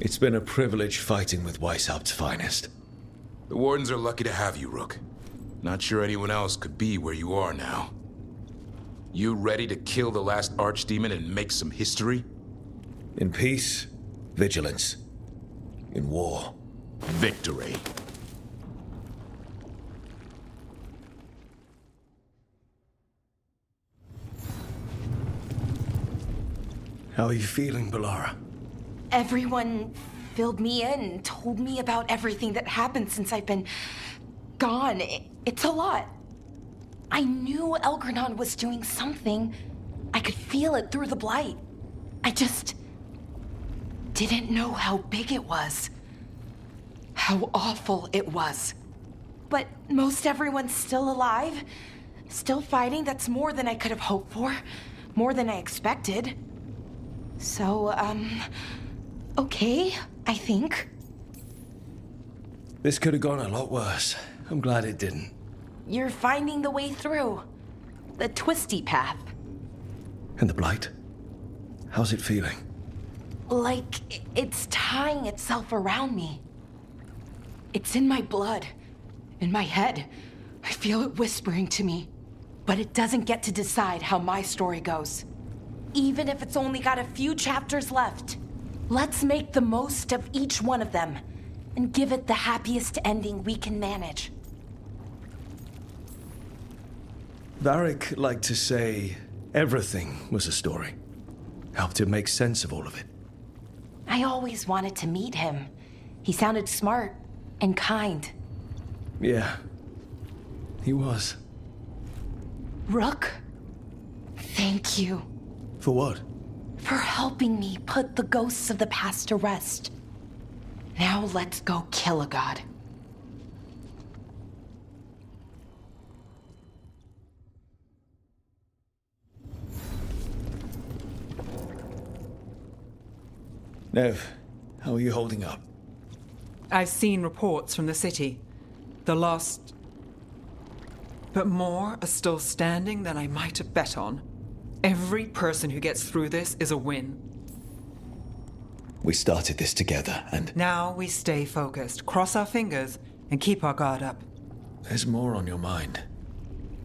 It's been a privilege fighting with Weishaupt's finest. The Wardens are lucky to have you, Rook. Not sure anyone else could be where you are now. You ready to kill the last archdemon and make some history? In peace, vigilance. In war, victory. How are you feeling, Balara? Everyone filled me in, told me about everything that happened since I've been gone. It's a lot. I knew Elgarnon was doing something. I could feel it through the blight. I just didn't know how big it was. how awful it was. But most everyone's still alive, still fighting. That's more than I could have hoped for, more than I expected. So, okay, I think. This could have gone a lot worse. I'm glad it didn't. You're finding the way through. The twisty path. And the blight? How's it feeling? Like it's tying itself around me. It's in my blood, in my head. I feel it whispering to me. But it doesn't get to decide how my story goes. Even if it's only got a few chapters left. Let's make the most of each one of them and give it the happiest ending we can manage. Varric liked to say everything was a story. Helped him make sense of all of it. I always wanted to meet him. He sounded smart and kind. Yeah, he was. Rook, thank you. For what? For helping me put the ghosts of the past to rest. Now let's go kill a god. Nev, how are you holding up? I've seen reports from the city. The lost... But more are still standing than I might have bet on. Every person who gets through this is a win. We started this together, and... Now we stay focused, cross our fingers, and keep our guard up. There's more on your mind.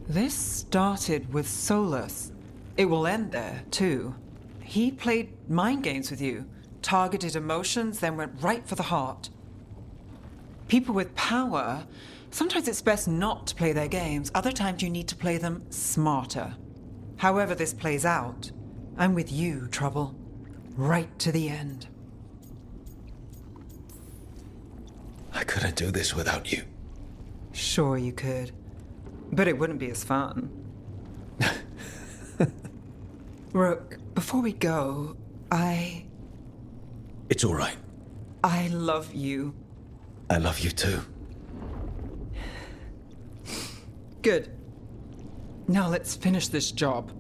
This started with Solus. It will end there, too. He played mind games with you, targeted emotions, then went right for the heart. People with power, sometimes it's best not to play their games. Other times you need to play them smarter. However this plays out, I'm with you, Trouble. Right to the end. I couldn't do this without you. Sure you could. But it wouldn't be as fun. Rook, before we go, It's all right. I love you. I love you too. Good. Now let's finish this job.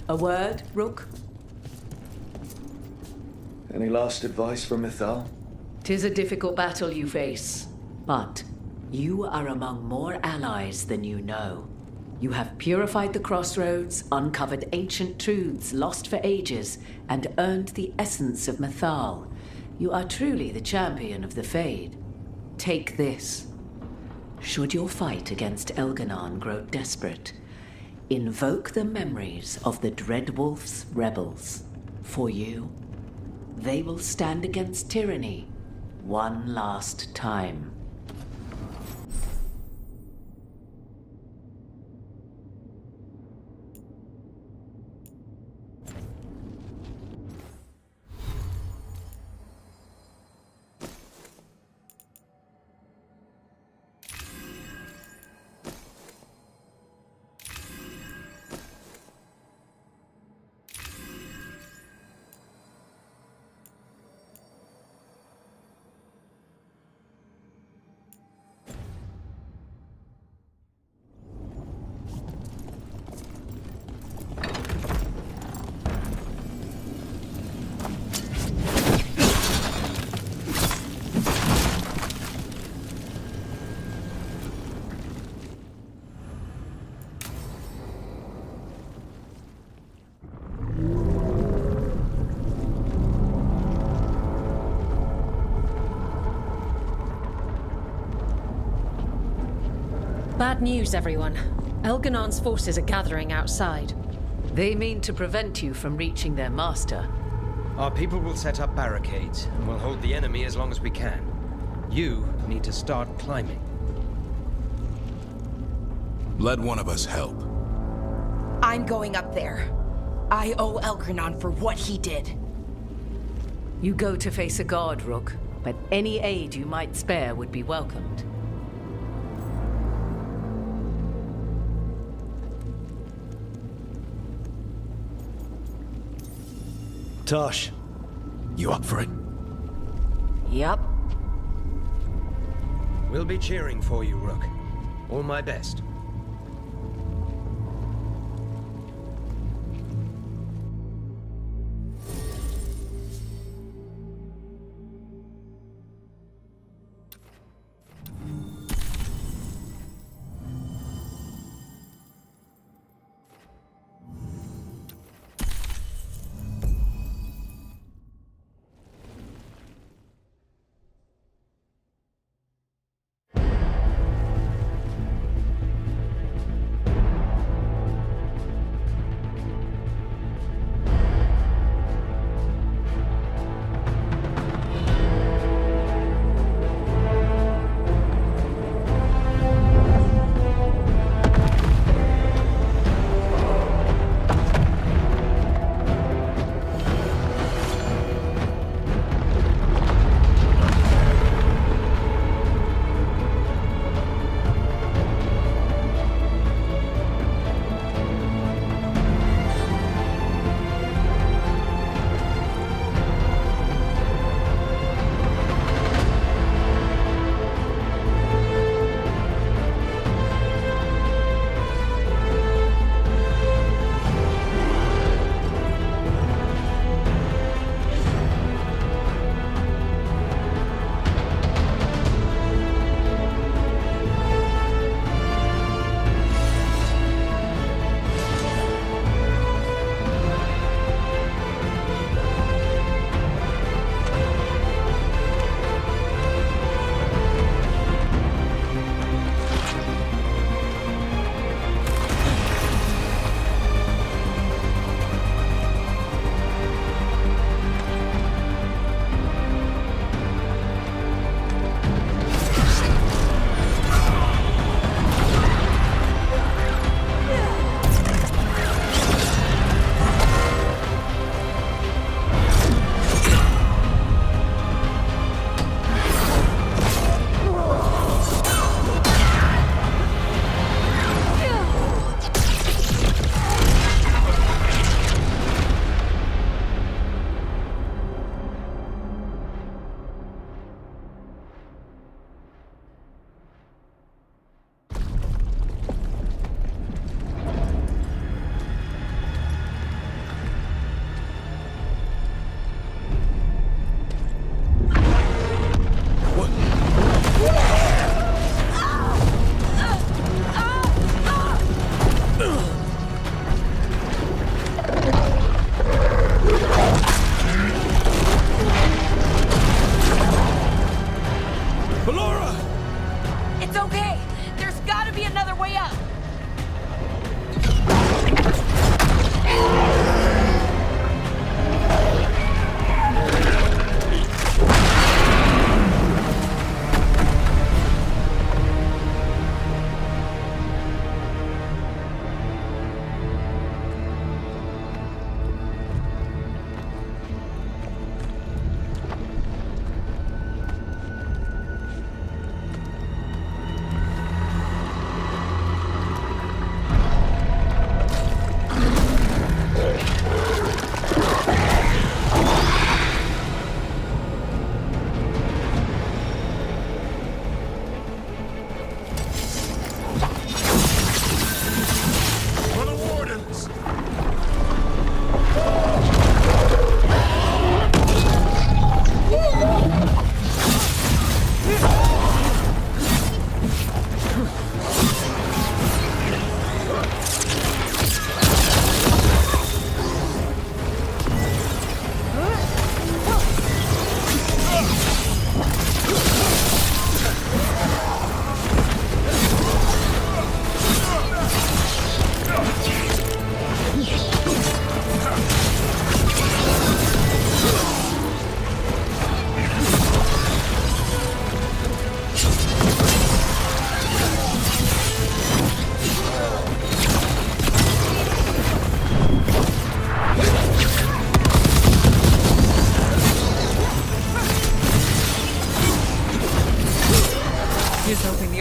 A word, Rook? Any last advice from Mythal? 'Tis a difficult battle you face, but you are among more allies than you know. You have purified the crossroads, uncovered ancient truths lost for ages, and earned the essence of Mythal. You are truly the champion of the Fade. Take this. Should your fight against Elganon grow desperate, invoke the memories of the Dreadwolf's rebels. For you, they will stand against tyranny one last time. Bad news, everyone. Elganon's forces are gathering outside. They mean to prevent you from reaching their master. Our people will set up barricades, and we'll hold the enemy as long as we can. You need to start climbing. Let one of us help. I'm going up there. I owe Elganon for what he did. You go to face a god, Rook, but any aid you might spare would be welcomed. Tosh, you up for it? Yup. We'll be cheering for you, Rook. All my best.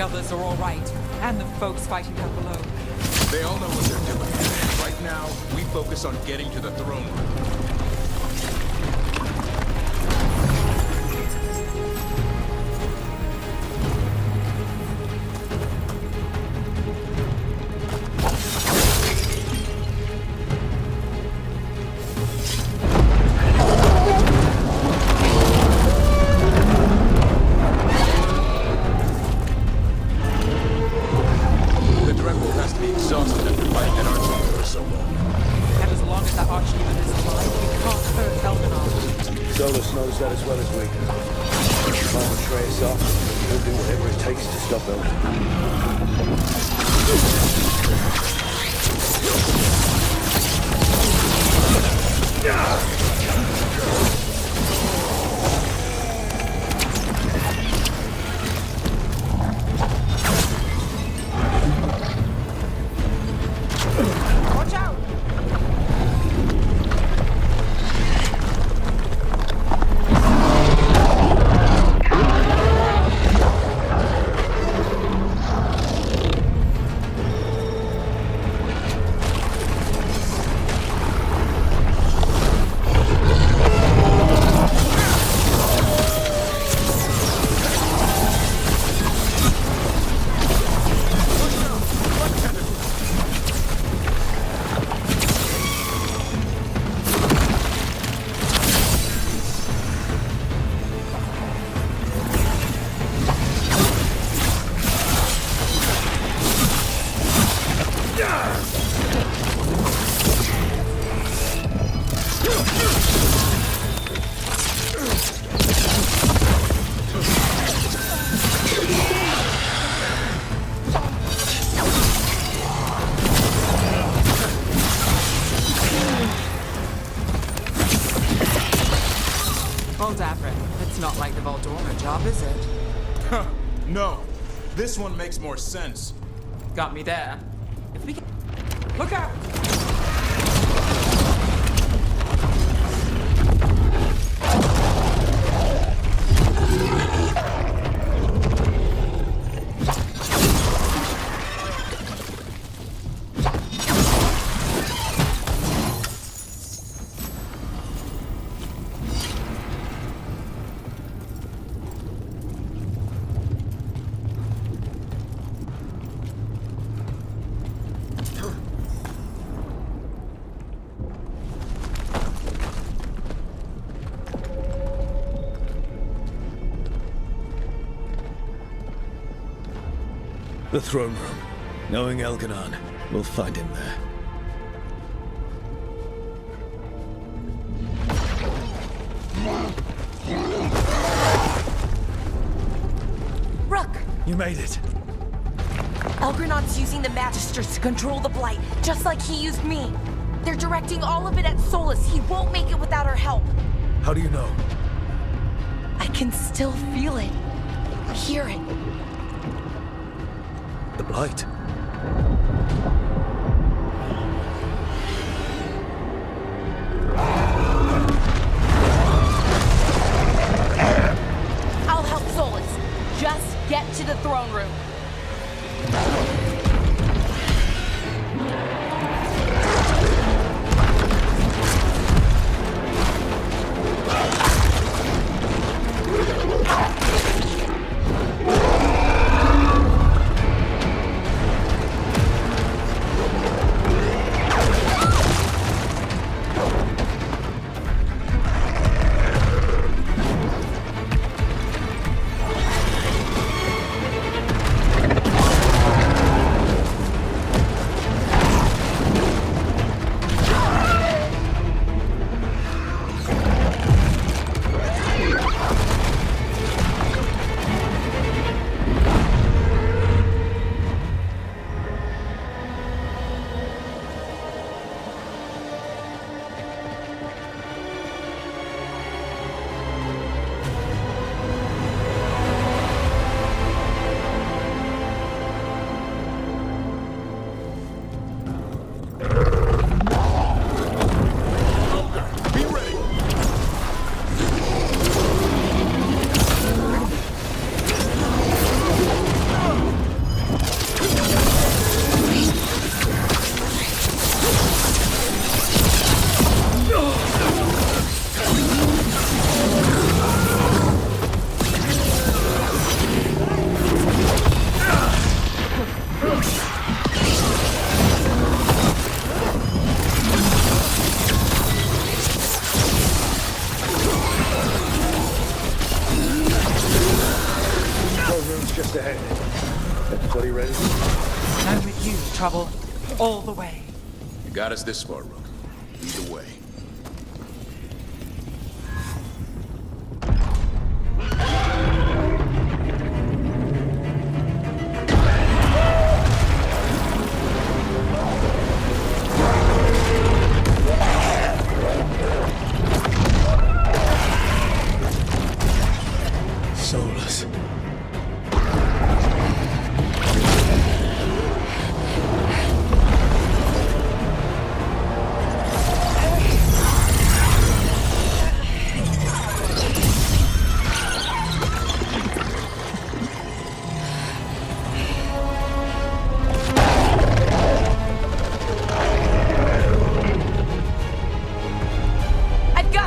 others are all right, and the folks fighting down below. They all know what they're doing. Right now, we focus on getting to the throne room. Solus knows that as well as we do. Try to betray us off, he'll do whatever it takes to stop Watch out! Hold Avrin. It's not like the Voldorma job, is it? Huh, no. This one makes more sense. Got me there. If we can... Look out! The throne room. Knowing Elganon, we'll find him there. Rook! You made it. Elgranon's using the Magisters to control the Blight, just like he used me. They're directing all of it at Solus. He won't make it without our help. How do you know? I can still feel it. Hear it. The Blight. I'll help Solus. Just get to the throne room. Just ahead. Everybody ready? I'm with you, Trouble. All the way. You got us this far, Rook. Lead the way.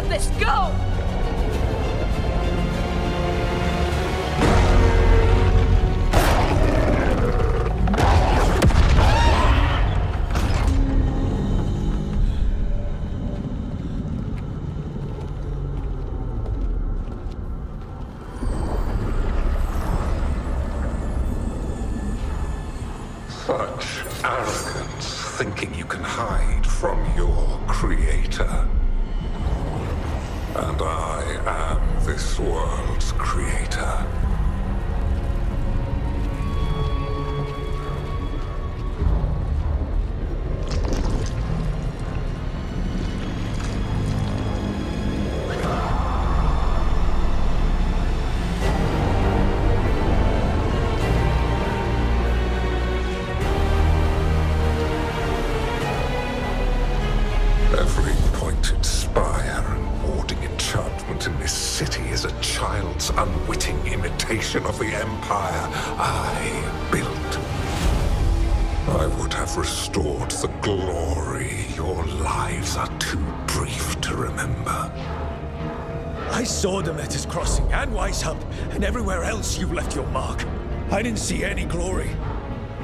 got this! Go! Such arrogance, thinking you can hide from your creator. And I am this world's creator. Every pointed spire and warding enchantment in this city is a child's unwitting imitation of the empire I built. I would have restored the glory. Your lives are too brief to remember. I saw Demeter's Crossing and Weishaupt, and everywhere else you've left your mark. I didn't see any glory.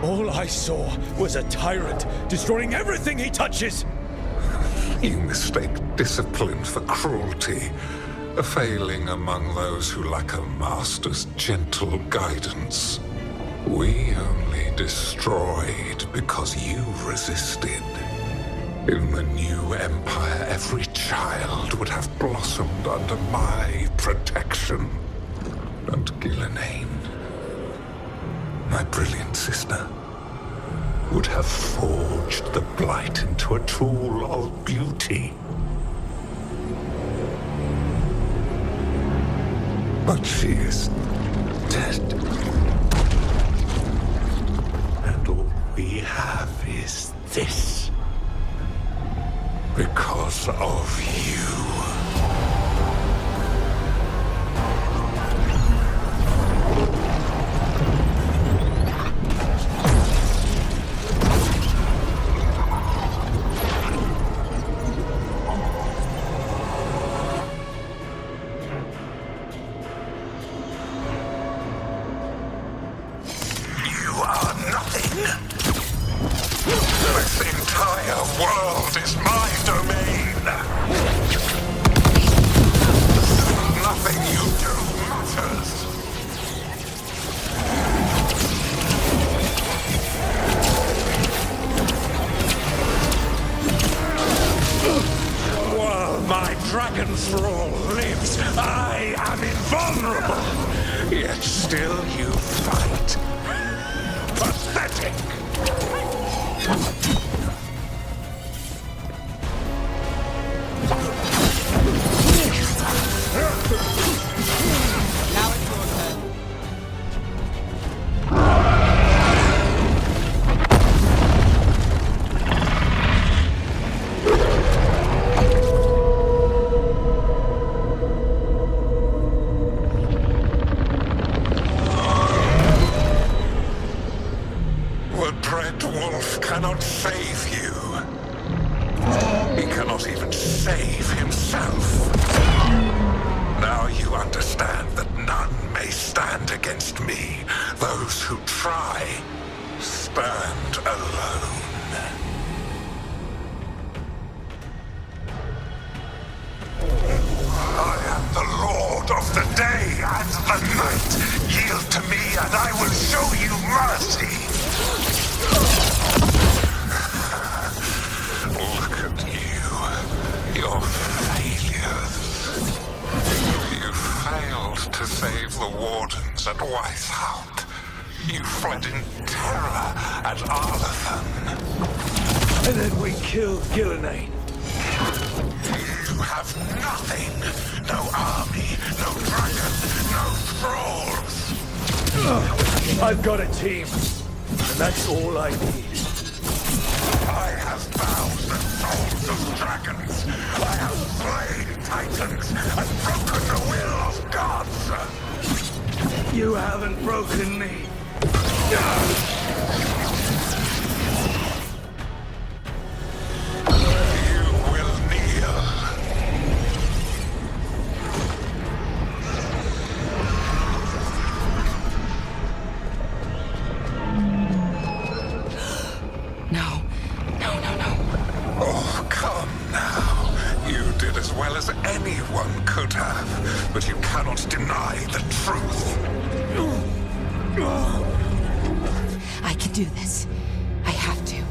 All I saw was a tyrant destroying everything he touches. You mistake discipline for cruelty, a failing among those who lack a master's gentle guidance. We only destroyed because you resisted. In the new empire, every child would have blossomed under my protection. And Ghilanane, my brilliant sister, would have forged the Blight into a tool of beauty. But she is dead. And all we have is this. Because of you. This entire world is my domain. Nothing you do matters. While my dragon thrall lives, I am invulnerable. Yet still you fight. Pathetic. The Dread Wolf cannot save you. He cannot even save himself. Now you understand that none may stand against me. Those who try stand alone. I am the Lord of the day and the night. Yield to me and I will show you mercy. Look at you. Your failures. You failed to save the wardens at Weishaupt. You fled in terror at Arlathan. And then we killed Ghilanane. You have nothing. No army, no dragon, no thralls. I've got a team. And that's all I need. I have bound the souls of dragons. I have slain titans and broken the will of gods. You haven't broken me. You will kneel. Anyone could have, but you cannot deny the truth. I can do this. I have to.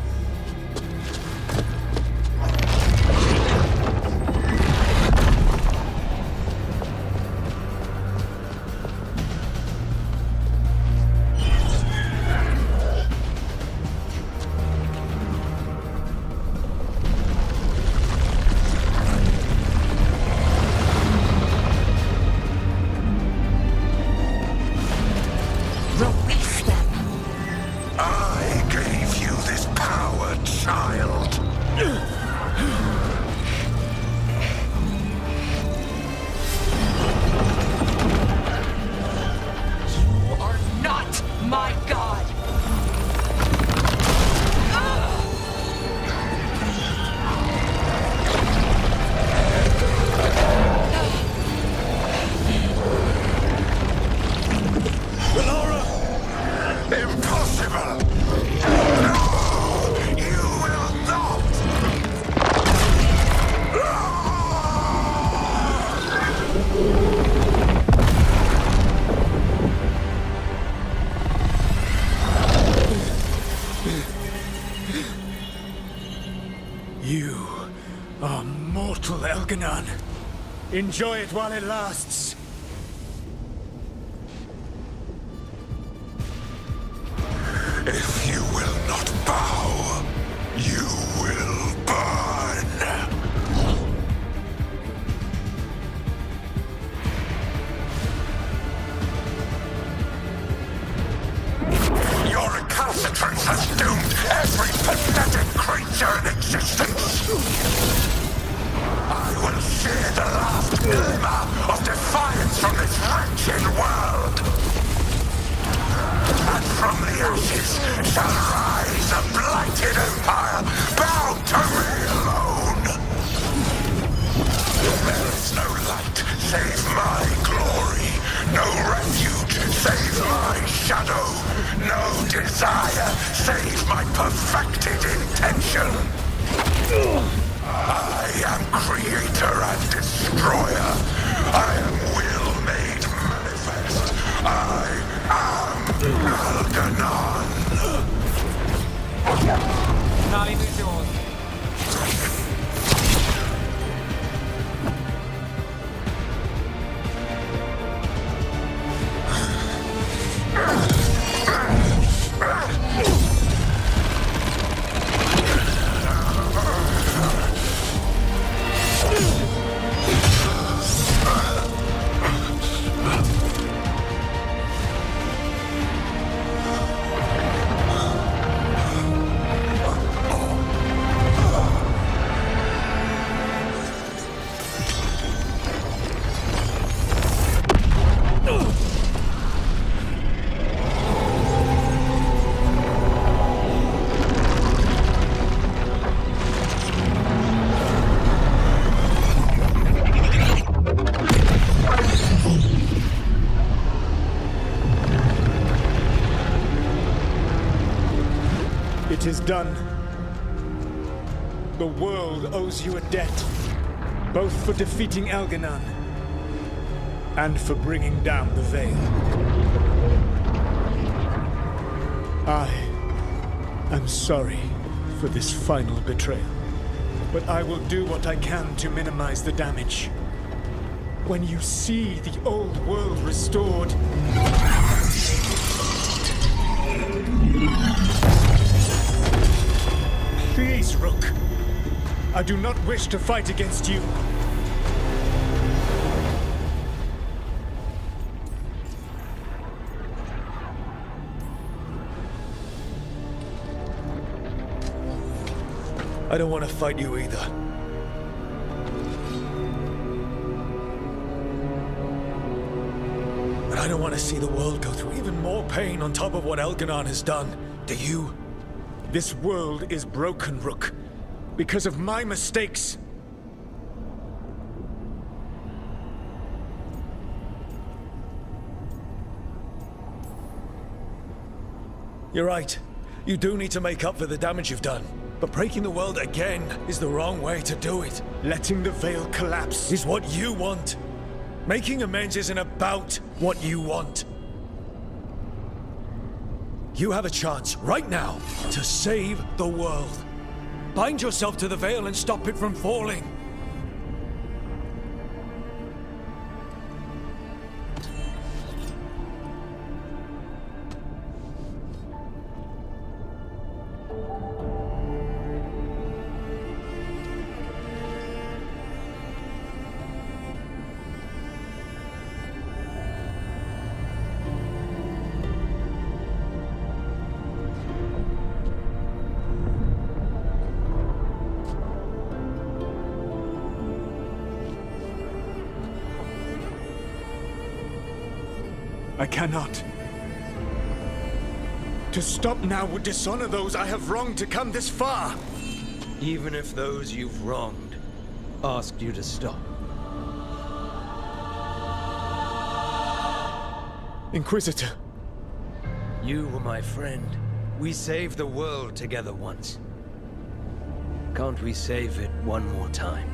You are mortal, Elganon. Enjoy it while it lasts. If you will not bow, you will burn. Your recalcitrance has doomed every pathetic creature in existence. I will shear the last glimmer of defiance from this wretched world. And from the ashes shall rise a blighted empire, bound to me alone. There is no light save my glory, no refuge save my shadow, no desire save my perfected intention. I am creator and destroyer. I am will made manifest. I am Elganon. L'illusion. It is done. The world owes you a debt, both for defeating Elganon and for bringing down the Veil. I am sorry for this final betrayal, but I will do what I can to minimize the damage. When you see the old world restored, please, Rook. I do not wish to fight against you. I don't want to fight you either. But I don't want to see the world go through even more pain on top of what Elganon has done. Do you? This world is broken, Rook, because of my mistakes. You're right. You do need to make up for the damage you've done. But breaking the world again is the wrong way to do it. Letting the Veil collapse is what you want. Making amends isn't about what you want. You have a chance right now to save the world. Bind yourself to the Veil and stop it from falling. I cannot. To stop now would dishonor those I have wronged to come this far. Even if those you've wronged asked you to stop. Inquisitor. You were my friend. We saved the world together once. Can't we save it one more time?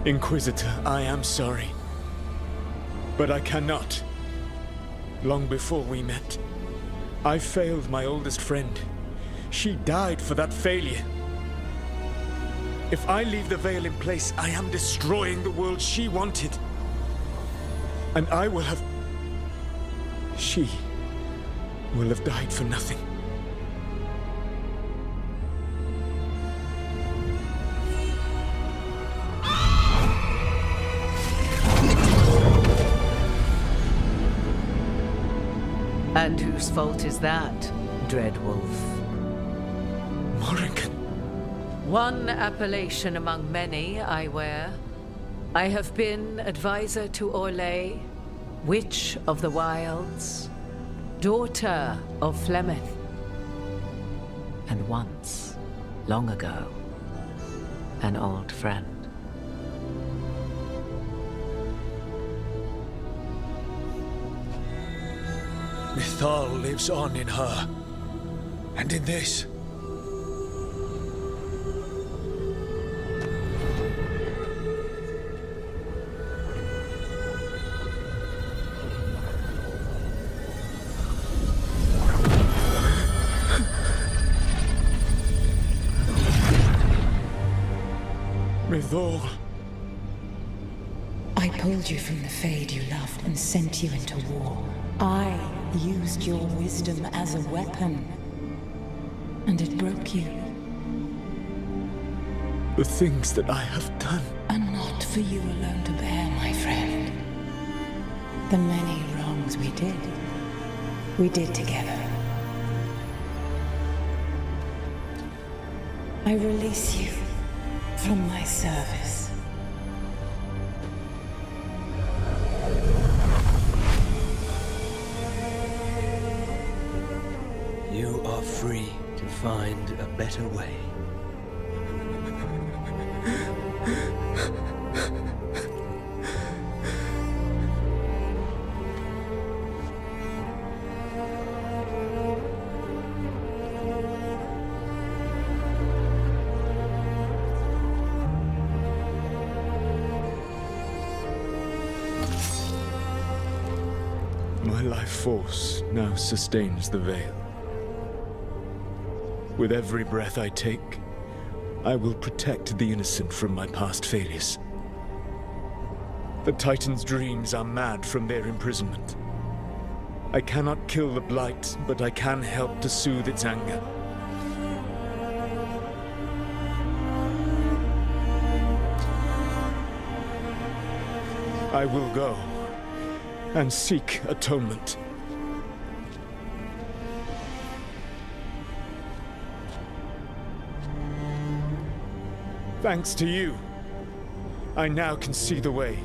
Inquisitor, I am sorry. But I cannot. Long before we met, I failed my oldest friend. She died for that failure. If I leave the Veil in place, I am destroying the world she wanted. And I will have... She will have died for nothing. And whose fault is that, Dreadwolf? Morrigan. One appellation among many I wear. I have been advisor to Orlais, Witch of the Wilds, daughter of Flemeth, and once, long ago, an old friend. Mythal lives on in her. And in this. Mythal. I pulled you from the Fade you loved and sent you into war. I used your wisdom as a weapon, and it broke you. The things that I have done are not for you alone to bear, my friend. The many wrongs we did together. I release you from my service. You are free to find a better way. My life force now sustains the Veil. With every breath I take, I will protect the innocent from my past failures. The Titan's dreams are mad from their imprisonment. I cannot kill the Blight, but I can help to soothe its anger. I will go and seek atonement. Thanks to you, I now can see the way.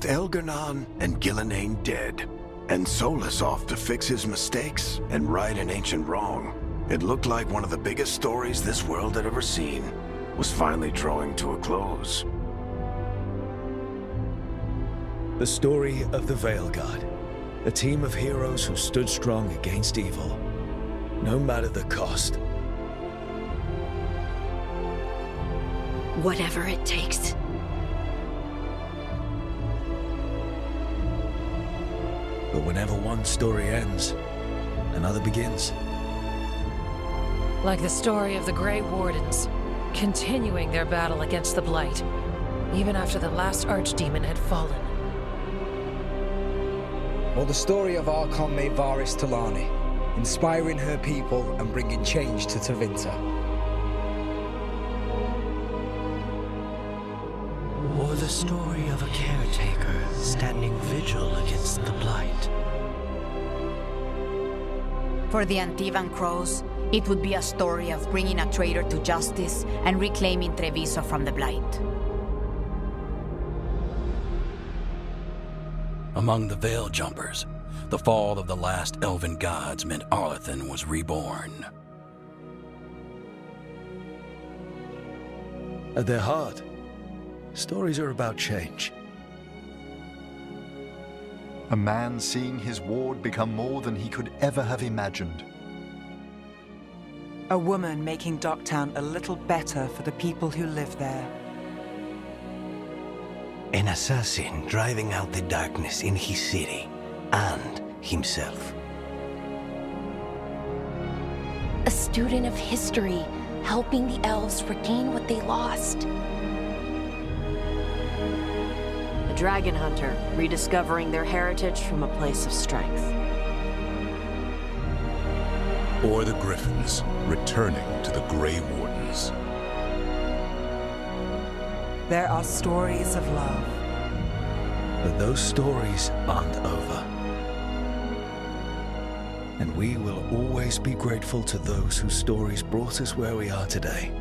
With Elgar'nan and Gillenane dead, and Solus off to fix his mistakes and right an ancient wrong, it looked like one of the biggest stories this world had ever seen was finally drawing to a close. The story of the Veilguard, a team of heroes who stood strong against evil, no matter the cost. Whatever it takes. But whenever one story ends, another begins. Like the story of the Grey Wardens, continuing their battle against the Blight, even after the last Archdemon had fallen. Or the story of Archon Maevaris Talani, inspiring her people and bringing change to Tevinter. Or the story of a caretaker standing vigil against the Blight. For the Antivan Crows, it would be a story of bringing a traitor to justice and reclaiming Treviso from the Blight. Among the Veil Jumpers, the fall of the last elven gods meant Arlethan was reborn. At their heart, stories are about change. A man seeing his ward become more than he could ever have imagined. A woman making Docktown a little better for the people who live there. An assassin driving out the darkness in his city and himself. A student of history, helping the elves regain what they lost. A dragon hunter, rediscovering their heritage from a place of strength. Or the Griffins, returning to the Grey Wardens. There are stories of love. But those stories aren't over. And we will always be grateful to those whose stories brought us where we are today.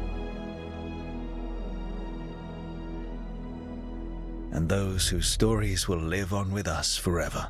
And those whose stories will live on with us forever.